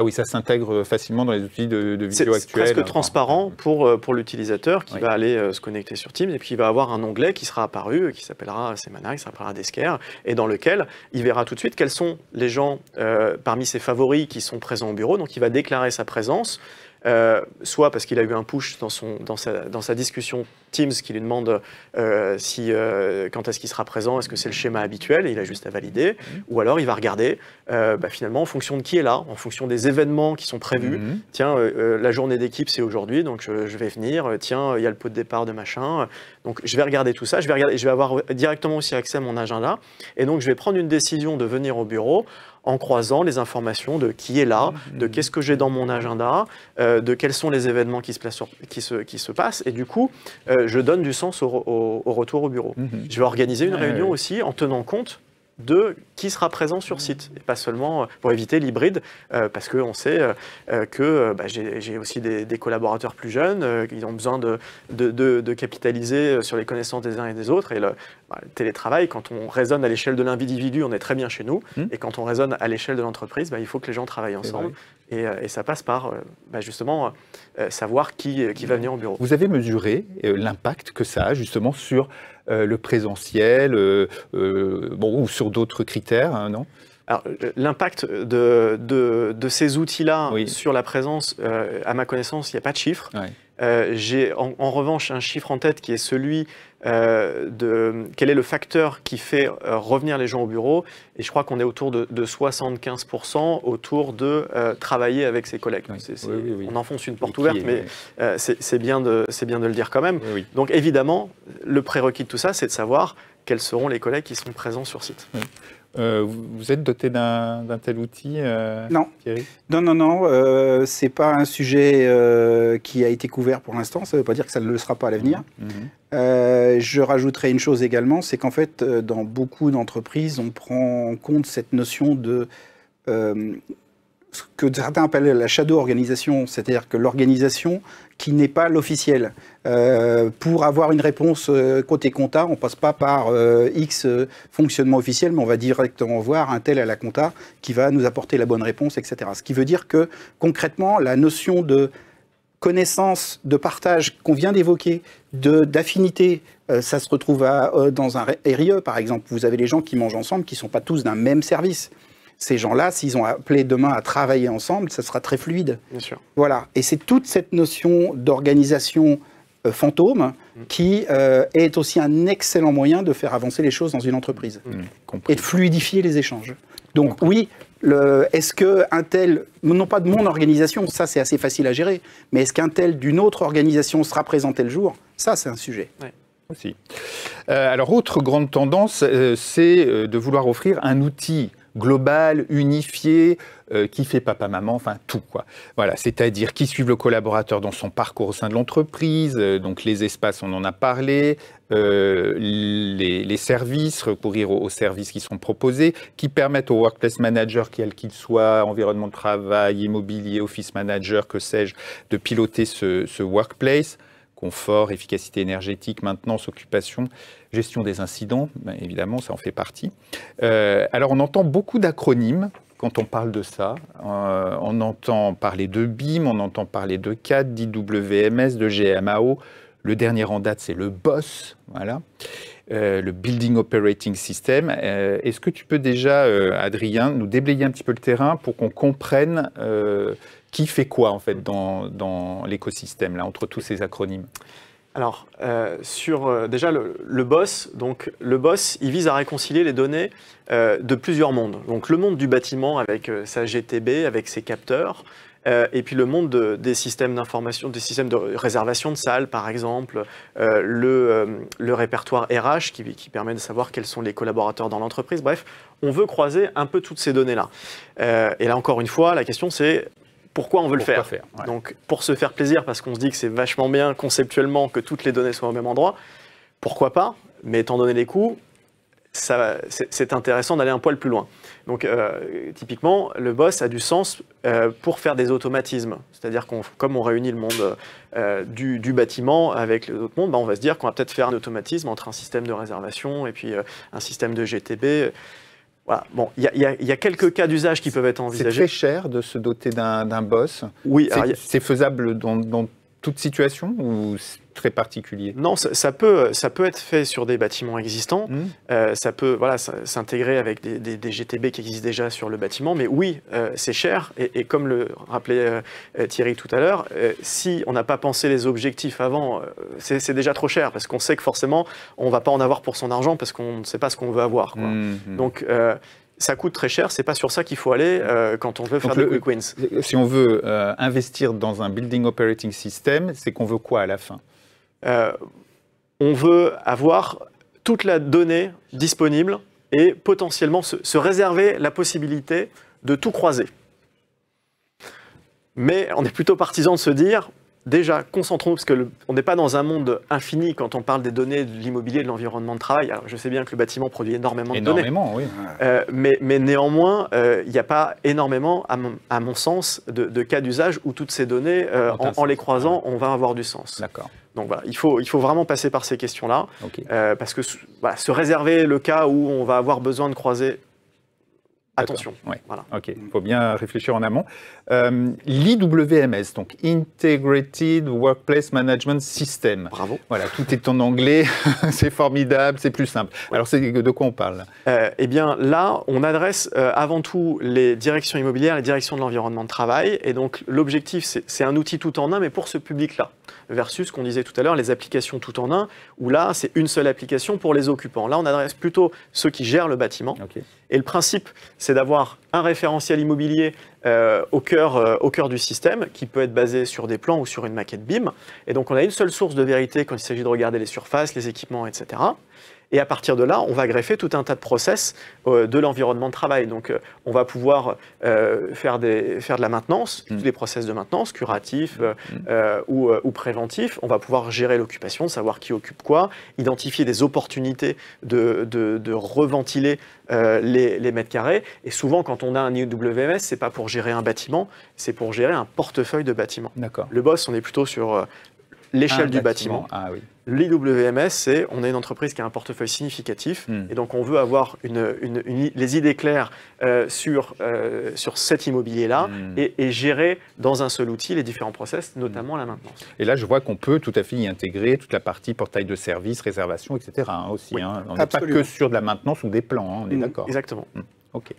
Oui, ça s'intègre facilement dans les outils de vidéo actuels. C'est presque transparent pour l'utilisateur qui va aller se connecter sur Teams et puis il va avoir un onglet qui sera apparu qui s'appellera Semana, qui s'appellera Desker, et dans lequel il verra tout de suite quels sont les gens parmi ses favoris qui sont présents au bureau. Donc il va déclarer sa présence, soit parce qu'il a eu un push dans sa discussion Teams qui lui demande quand est-ce qu'il sera présent, est-ce que c'est le schéma habituel, et il a juste à valider, ou alors il va regarder finalement en fonction de qui est là, en fonction des événements qui sont prévus. Tiens, la journée d'équipe c'est aujourd'hui, donc je vais venir, tiens, il y a le pot de départ de machin, donc je vais regarder tout ça, je vais avoir directement aussi accès à mon agenda, et donc je vais prendre une décision de venir au bureau en croisant les informations de qui est là, de qu'est-ce que j'ai dans mon agenda, de quels sont les événements qui se passent, et du coup, je donne du sens au retour au bureau. Je vais organiser une réunion aussi en tenant compte de qui sera présent sur site, et pas seulement pour éviter l'hybride, parce qu'on sait que j'ai aussi des collaborateurs plus jeunes qui ont besoin de capitaliser sur les connaissances des uns et des autres, et le télétravail, quand on raisonne à l'échelle de l'individu, on est très bien chez nous, et quand on raisonne à l'échelle de l'entreprise, il faut que les gens travaillent ensemble, et ça passe par justement savoir qui va venir au bureau. Vous avez mesuré l'impact que ça a justement sur le présentiel, ou sur d'autres critères, hein, non ? Alors, l'impact de ces outils-là sur la présence, à ma connaissance, il n'y a pas de chiffre. J'ai en revanche un chiffre en tête qui est celui de quel est le facteur qui fait revenir les gens au bureau, et je crois qu'on est autour de 75% autour de travailler avec ses collègues. On enfonce une porte ouverte, mais c'est bien de le dire quand même. Donc évidemment, le prérequis de tout ça, c'est de savoir quels seront les collègues qui sont présents sur site. Vous êtes doté d'un tel outil, Non. Thierry ? Non, c'est pas un sujet qui a été couvert pour l'instant, ça ne veut pas dire que ça ne le sera pas à l'avenir. Je rajouterai une chose également, c'est qu'en fait, dans beaucoup d'entreprises, on prend en compte cette notion de ce que certains appellent la shadow organisation, c'est-à-dire que l'organisation qui n'est pas l'officiel. Pour avoir une réponse côté compta, on ne passe pas par X fonctionnement officiel, mais on va directement voir un tel à la compta qui va nous apporter la bonne réponse, etc. Ce qui veut dire que concrètement, la notion de connaissance, de partage qu'on vient d'évoquer, d'affinité, ça se retrouve dans un RIE par exemple. Vous avez les gens qui mangent ensemble, qui ne sont pas tous d'un même service. Ces gens-là, s'ils ont appelé demain à travailler ensemble, ça sera très fluide. Bien sûr. Voilà. Et c'est toute cette notion d'organisation fantôme qui est aussi un excellent moyen de faire avancer les choses dans une entreprise et de fluidifier les échanges. Donc oui, est-ce qu'un tel, non pas de mon organisation, ça c'est assez facile à gérer, mais est-ce qu'un tel d'une autre organisation sera présent tel jour? Ça c'est un sujet. Ouais. Aussi. Alors autre grande tendance, c'est de vouloir offrir un outil global, unifié, qui fait papa-maman, enfin tout quoi. Voilà, c'est-à-dire qui suivent le collaborateur dans son parcours au sein de l'entreprise, donc les espaces, on en a parlé, les services, recourir aux services qui sont proposés, qui permettent au workplace manager, quel qu'il soit, environnement de travail, immobilier, office manager, que sais-je, de piloter ce workplace. confort, efficacité énergétique, maintenance, occupation, gestion des incidents, ben, évidemment, ça en fait partie. Alors, on entend beaucoup d'acronymes quand on parle de ça. On entend parler de BIM, on entend parler de CAD, d'IWMS, de GMAO. Le dernier en date, c'est le BOSS, voilà. Le Building Operating System. Est-ce que tu peux déjà, Adrien, nous déblayer un petit peu le terrain pour qu'on comprenne qui fait quoi, en fait, dans l'écosystème, là, entre tous ces acronymes? Alors, déjà le BOSS, donc le BOSS, il vise à réconcilier les données de plusieurs mondes. Donc le monde du bâtiment avec sa GTB, avec ses capteurs, et puis le monde des systèmes d'information, des systèmes de réservation de salles, par exemple, le répertoire RH qui permet de savoir quels sont les collaborateurs dans l'entreprise. Bref, on veut croiser un peu toutes ces données-là. Et là, encore une fois, la question c'est pourquoi on veut le faire. Ouais. Donc, pour se faire plaisir, parce qu'on se dit que c'est vachement bien conceptuellement que toutes les données soient au même endroit, pourquoi pas? Mais étant donné les coûts, c'est intéressant d'aller un poil plus loin. Donc, typiquement, le BOSS a du sens pour faire des automatismes. C'est-à-dire comme on réunit le monde du bâtiment avec les autres mondes, on va se dire qu'on va peut-être faire un automatisme entre un système de réservation et puis un système de GTB. Voilà. Bon, il y a quelques cas d'usage qui peuvent être envisagés. C'est très cher de se doter d'un BOSS. Oui. C'est faisable dans toute situation ou c'est très particulier? Non, ça peut être fait sur des bâtiments existants. Ça peut s'intégrer avec des GTB qui existent déjà sur le bâtiment. Mais oui, c'est cher. Et comme le rappelait Thierry tout à l'heure, si on n'a pas pensé les objectifs avant, c'est déjà trop cher. Parce qu'on sait que forcément, on ne va pas en avoir pour son argent parce qu'on ne sait pas ce qu'on veut avoir, quoi. Donc, ça coûte très cher, c'est pas sur ça qu'il faut aller quand on veut faire des quick wins. Si on veut investir dans un Building Operating System, c'est qu'on veut quoi à la fin? On veut avoir toute la donnée disponible et potentiellement se réserver la possibilité de tout croiser. Mais on est plutôt partisan de se dire, déjà, concentrons-nous, parce qu'on n'est pas dans un monde infini quand on parle des données de l'immobilier, de l'environnement de travail. Alors, je sais bien que le bâtiment produit énormément de données. Oui. Mais néanmoins, il n'y a pas énormément, à mon sens, de cas d'usage où toutes ces données, en les croisant, on va avoir du sens. D'accord. Donc voilà, il faut vraiment passer par ces questions-là, Okay. parce que se réserver le cas où on va avoir besoin de croiser, attention. Ouais. Voilà. Ok, il faut bien réfléchir en amont. L'IWMS, donc Integrated Workplace Management System. Bravo. Voilà, tout est en anglais, c'est formidable, c'est plus simple. Ouais. Alors, de quoi on parle? Eh bien, là, on adresse avant tout les directions immobilières, les directions de l'environnement de travail. Et donc, l'objectif, c'est un outil tout en un, mais pour ce public-là. Versus ce qu'on disait tout à l'heure, les applications tout en un, où là, c'est une seule application pour les occupants. Là, on adresse plutôt ceux qui gèrent le bâtiment. Okay. Et le principe, c'est d'avoir un référentiel immobilier au cœur du système, qui peut être basé sur des plans ou sur une maquette BIM. Et donc, on a une seule source de vérité quand il s'agit de regarder les surfaces, les équipements, etc. Et à partir de là, on va greffer tout un tas de process de l'environnement de travail. Donc, on va pouvoir faire de la maintenance, tous les process de maintenance, curatifs ou préventifs. On va pouvoir gérer l'occupation, savoir qui occupe quoi, identifier des opportunités de reventiler les mètres carrés. Et souvent, quand on a un IWMS, ce n'est pas pour gérer un bâtiment, c'est pour gérer un portefeuille de bâtiments. Le BOSS, on est plutôt sur l'échelle du bâtiment. Ah, oui. L'IWMS, c'est on est une entreprise qui a un portefeuille significatif et donc on veut avoir les idées claires sur cet immobilier-là et gérer dans un seul outil les différents process, notamment la maintenance. Et là, je vois qu'on peut tout à fait y intégrer toute la partie portail de services, réservation, etc. aussi. Oui, on n'est pas que sur de la maintenance ou des plans, on est d'accord. Exactement. Ok.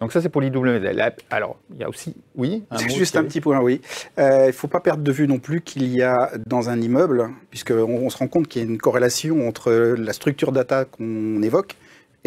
Donc ça, c'est pour l'IWMS. Alors, il y a aussi... Oui, juste un petit point, oui. Il ne faut pas perdre de vue non plus qu'il y a dans un immeuble, puisqu'on se rend compte qu'il y a une corrélation entre la structure data qu'on évoque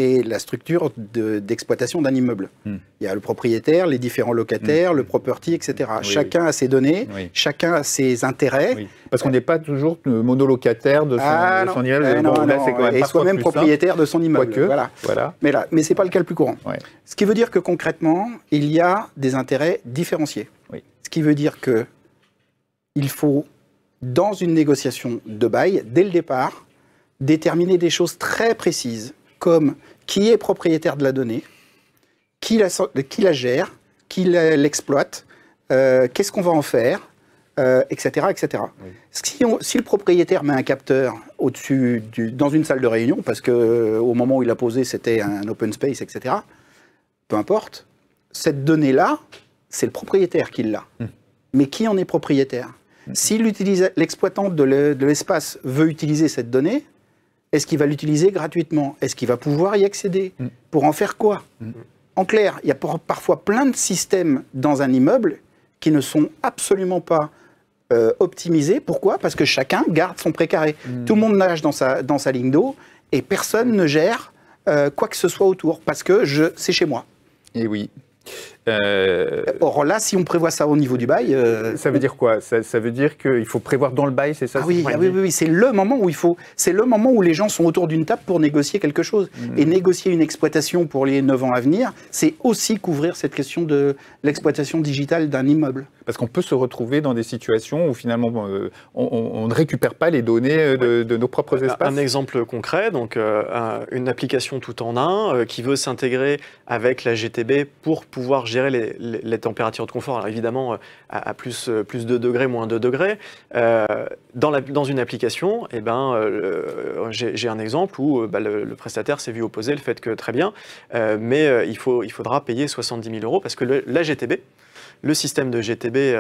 et la structure d'exploitation d'un immeuble. Il y a le propriétaire, les différents locataires, le property, etc. Oui, chacun a ses données, chacun a ses intérêts. Oui. Parce qu'on n'est pas toujours monolocataire de son immeuble. Et soi-même propriétaire de son immeuble. Voilà. Mais ce n'est pas le cas le plus courant. Ouais. Ce qui veut dire que concrètement, il y a des intérêts différenciés. Oui. Ce qui veut dire qu'il faut, dans une négociation de bail, dès le départ, déterminer des choses très précises, comme qui est propriétaire de la donnée, qui la gère, qui l'exploite, qu'est-ce qu'on va en faire, etc. etc. Oui. Si le propriétaire met un capteur au-dessus, dans une salle de réunion, parce qu'au moment où il a posé, c'était un open space, etc., peu importe, cette donnée-là, c'est le propriétaire qui l'a. Mais qui en est propriétaire? Si l'exploitant de l'espace veut utiliser cette donnée, est-ce qu'il va l'utiliser gratuitement? Est-ce qu'il va pouvoir y accéder? Pour en faire quoi? En clair, il y a parfois plein de systèmes dans un immeuble qui ne sont absolument pas optimisés. Pourquoi? Parce que chacun garde son précaré. Tout le monde nage dans sa ligne d'eau et personne ne gère quoi que ce soit autour, parce que c'est chez moi. Et oui. Or là, si on prévoit ça au niveau du bail... ça veut dire quoi? Ça veut dire qu'il faut prévoir dans le bail, c'est ça? Oui, c'est le moment où c'est le moment où les gens sont autour d'une table pour négocier quelque chose. Et négocier une exploitation pour les 9 ans à venir, c'est aussi couvrir cette question de l'exploitation digitale d'un immeuble. Parce qu'on peut se retrouver dans des situations où finalement on ne récupère pas les données de nos propres espaces. Un exemple concret, donc une application tout en un qui veut s'intégrer avec la GTB pour pouvoir gérer les températures de confort. Alors évidemment à plus 2 degrés, moins 2 degrés. Dans une application, j'ai un exemple où le prestataire s'est vu opposer le fait que très bien, mais il faudra payer 70 000 € parce que la GTB, le système de GTB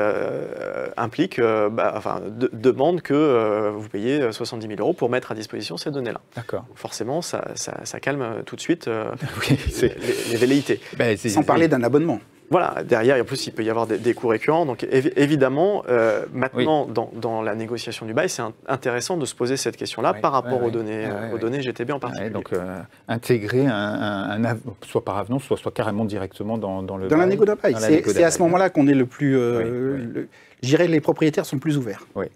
demande que vous payez 70 000 € pour mettre à disposition ces données-là. D'accord. Forcément, ça calme tout de suite les velléités. Sans parler d'un abonnement. Voilà, derrière, en plus, il peut y avoir des coûts récurrents. Donc, évidemment, maintenant, dans la négociation du bail, c'est intéressant de se poser cette question-là par rapport aux données GTB en particulier. Donc, intégrer soit par avenant, soit carrément directement dans le bail. Dans la négo d'un bail. C'est à ce moment-là qu'on est le plus... Je dirais les propriétaires sont plus ouverts. Oui.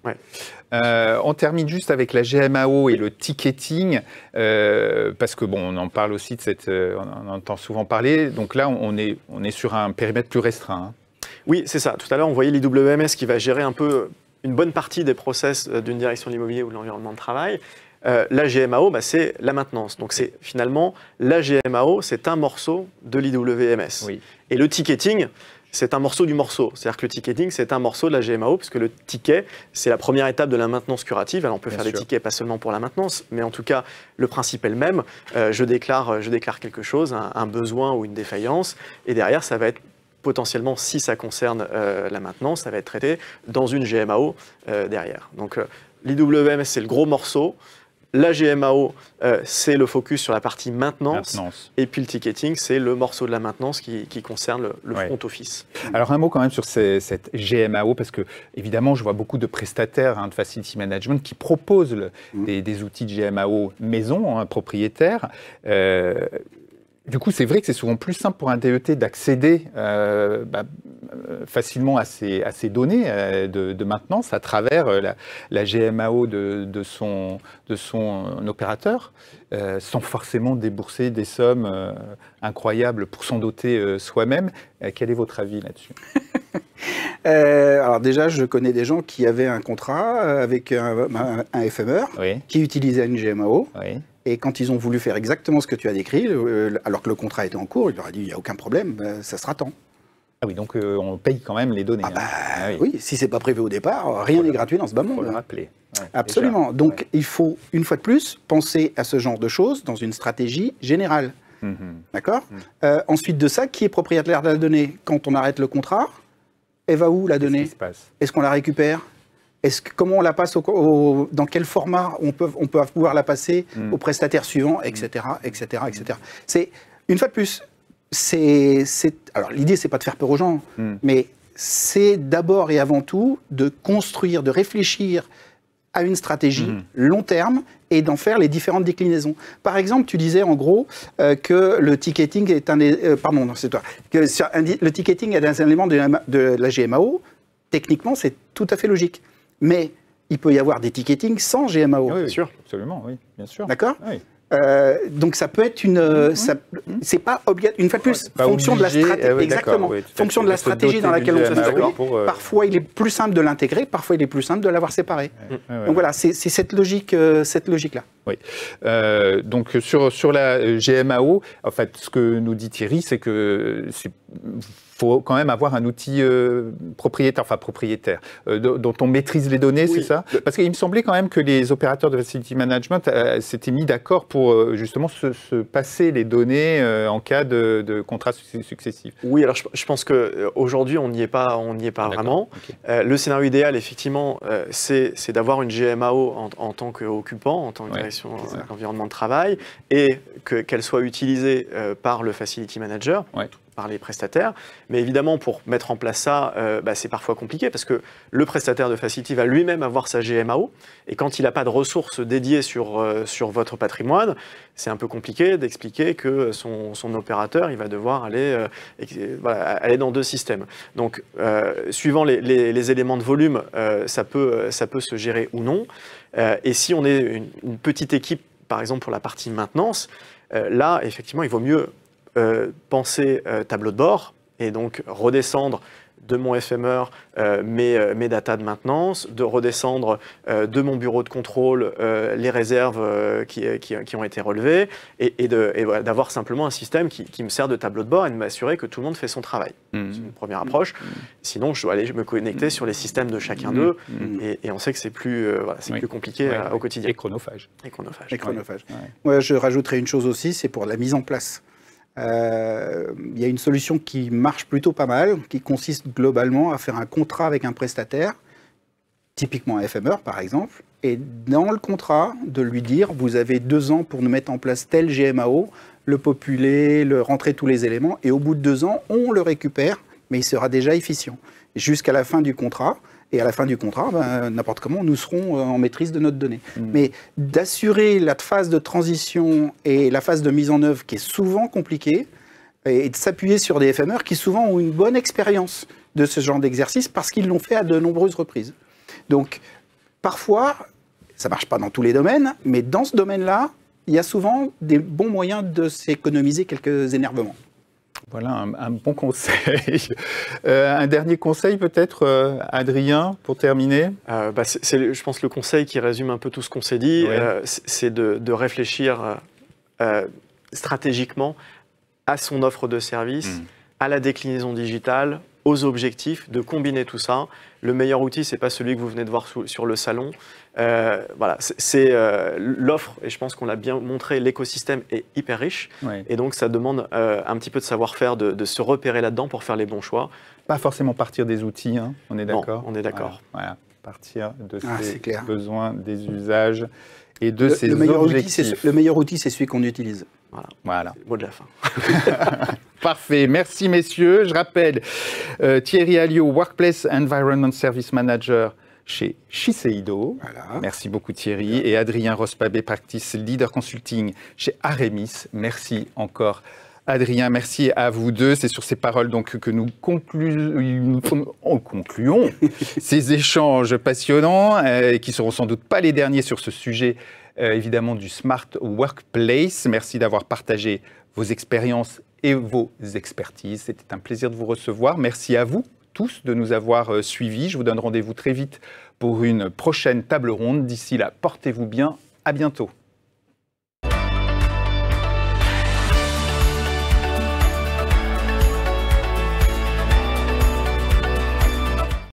On termine juste avec la GMAO et le ticketing, parce que on en parle aussi on en entend souvent parler. Donc là, on est sur un périmètre plus restreint. Oui, c'est ça. Tout à l'heure, on voyait l'IWMS qui va gérer un peu une bonne partie des process d'une direction de l'immobilier ou de l'environnement de travail. La GMAO, c'est la maintenance. Donc c'est finalement la GMAO, c'est un morceau de l'IWMS. Oui. Et le ticketing, c'est un morceau du morceau. C'est-à-dire que le ticketing, c'est un morceau de la GMAO, puisque le ticket, c'est la première étape de la maintenance curative. Alors, on peut faire des tickets, pas seulement pour la maintenance, mais en tout cas, le principe est le même. Je déclare quelque chose, un besoin ou une défaillance, et derrière, ça va être potentiellement, si ça concerne la maintenance, ça va être traité dans une GMAO derrière. Donc, l'IWMS, c'est le gros morceau. La GMAO, c'est le focus sur la partie maintenance. Et puis le ticketing, c'est le morceau de la maintenance qui concerne le front office. Alors un mot quand même sur cette GMAO, parce que évidemment, je vois beaucoup de prestataires de facility management qui proposent des outils de GMAO maison, propriétaires. Du coup, c'est vrai que c'est souvent plus simple pour un DET d'accéder facilement à ces données de maintenance à travers la GMAO de son opérateur, sans forcément débourser des sommes incroyables pour s'en doter soi-même. Quel est votre avis là-dessus? Alors déjà, je connais des gens qui avaient un contrat avec un FMR qui utilisait une GMAO. Et quand ils ont voulu faire exactement ce que tu as décrit, alors que le contrat était en cours, il leur a dit il n'y a aucun problème, ça sera tant. Ah oui, donc on paye quand même les données. Oui, si c'est pas prévu au départ, rien n'est gratuit dans ce bas monde. Il faut le rappeler. Absolument. Déjà. Donc il faut, une fois de plus, penser à ce genre de choses dans une stratégie générale. D'accord. Ensuite de ça, qui est propriétaire de la donnée? Quand on arrête le contrat, elle va où la donnée? Est-ce qu'on la récupère? Comment on la passe dans quel format on peut pouvoir la passer au prestataire suivant, etc., etc., etc. C'est une fois de plus, alors l'idée c'est pas de faire peur aux gens, mais c'est d'abord et avant tout de construire, de réfléchir à une stratégie long terme et d'en faire les différentes déclinaisons. Par exemple, tu disais en gros que le ticketing est le ticketing est un élément de la GMAO. Techniquement, c'est tout à fait logique. Mais il peut y avoir des ticketings sans GMAO. Oui, bien sûr, absolument, oui, bien sûr. D'accord. Donc ça peut être c'est pas obligatoire. Une fois de plus, fonction de la stratégie. Exactement. Fonction de la stratégie dans laquelle on se trouve. Parfois, il est plus simple de l'intégrer. Parfois, il est plus simple de l'avoir séparé. Donc voilà, c'est cette logique-là. Oui. Donc sur la GMAO, en fait, ce que nous dit Thierry, c'est que faut quand même avoir un outil propriétaire, dont on maîtrise les données, oui. C'est ça? Parce qu'il me semblait quand même que les opérateurs de facility management s'étaient mis d'accord pour justement se passer les données en cas de contrats successifs. Oui, alors je pense qu'aujourd'hui, on n'y est pas vraiment. Okay. Le scénario idéal, effectivement, c'est d'avoir une GMAO en tant qu'occupant, en tant que direction d'environnement de travail, et qu'elle soit utilisée par le facility manager, par les prestataires. Mais évidemment, pour mettre en place ça, c'est parfois compliqué parce que le prestataire de facility va lui-même avoir sa GMAO, et quand il n'a pas de ressources dédiées sur votre patrimoine, c'est un peu compliqué d'expliquer que son opérateur, il va devoir aller dans 2 systèmes. Donc, suivant les éléments de volume, ça peut se gérer ou non. Et si on est une petite équipe, par exemple pour la partie maintenance, là, effectivement, il vaut mieux penser tableau de bord et donc redescendre de mon FMR mes datas de maintenance, de redescendre de mon bureau de contrôle les réserves qui ont été relevées et d'avoir simplement un système qui me sert de tableau de bord et de m'assurer que tout le monde fait son travail. C'est une première approche. Sinon, je dois aller me connecter sur les systèmes de chacun d'eux et on sait que c'est plus compliqué au quotidien. Et chronophage. Ouais, je rajouterai une chose aussi, c'est pour la mise en place. Il y a une solution qui marche plutôt pas mal, qui consiste globalement à faire un contrat avec un prestataire, typiquement un FMR par exemple, et dans le contrat, de lui dire, vous avez 2 ans pour nous mettre en place tel GMAO, le populer, rentrer tous les éléments, et au bout de 2 ans, on le récupère, mais il sera déjà efficient, jusqu'à la fin du contrat. Et à la fin du contrat, n'importe comment, nous serons en maîtrise de notre donnée. Mais d'assurer la phase de transition et la phase de mise en œuvre qui est souvent compliquée, et de s'appuyer sur des FMR qui souvent ont une bonne expérience de ce genre d'exercice parce qu'ils l'ont fait à de nombreuses reprises. Donc, parfois, ça ne marche pas dans tous les domaines, mais dans ce domaine-là, il y a souvent des bons moyens de s'économiser quelques énervements. Voilà un bon conseil. Un dernier conseil peut-être, Adrien, pour terminer c'est, je pense, le conseil qui résume un peu tout ce qu'on s'est dit, c'est de réfléchir stratégiquement à son offre de service, à la déclinaison digitale, aux objectifs, de combiner tout ça. Le meilleur outil, ce n'est pas celui que vous venez de voir sur le salon. C'est l'offre, et je pense qu'on l'a bien montré, l'écosystème est hyper riche. Et donc, ça demande un petit peu de savoir-faire, de se repérer là-dedans pour faire les bons choix. Pas forcément partir des outils, hein, on est d'accord? On est d'accord. Voilà. Partir de ses besoins, des usages et de ses objectifs. Le meilleur outil, c'est celui qu'on utilise. Voilà. Mot de la fin. Parfait. Merci, messieurs. Je rappelle, Thierry Alliot, Workplace Environment Service Manager chez Shiseido. Voilà. Merci beaucoup, Thierry. Et Adrien Rospabé, Practice Leader Consulting chez Aremis. Merci encore, Adrien. Merci à vous deux. C'est sur ces paroles donc, que nous concluons ces échanges passionnants qui ne seront sans doute pas les derniers sur ce sujet évidemment du Smart Workplace. Merci d'avoir partagé vos expériences et vos expertises. C'était un plaisir de vous recevoir. Merci à vous tous de nous avoir suivis. Je vous donne rendez-vous très vite pour une prochaine table ronde. D'ici là, portez-vous bien. À bientôt.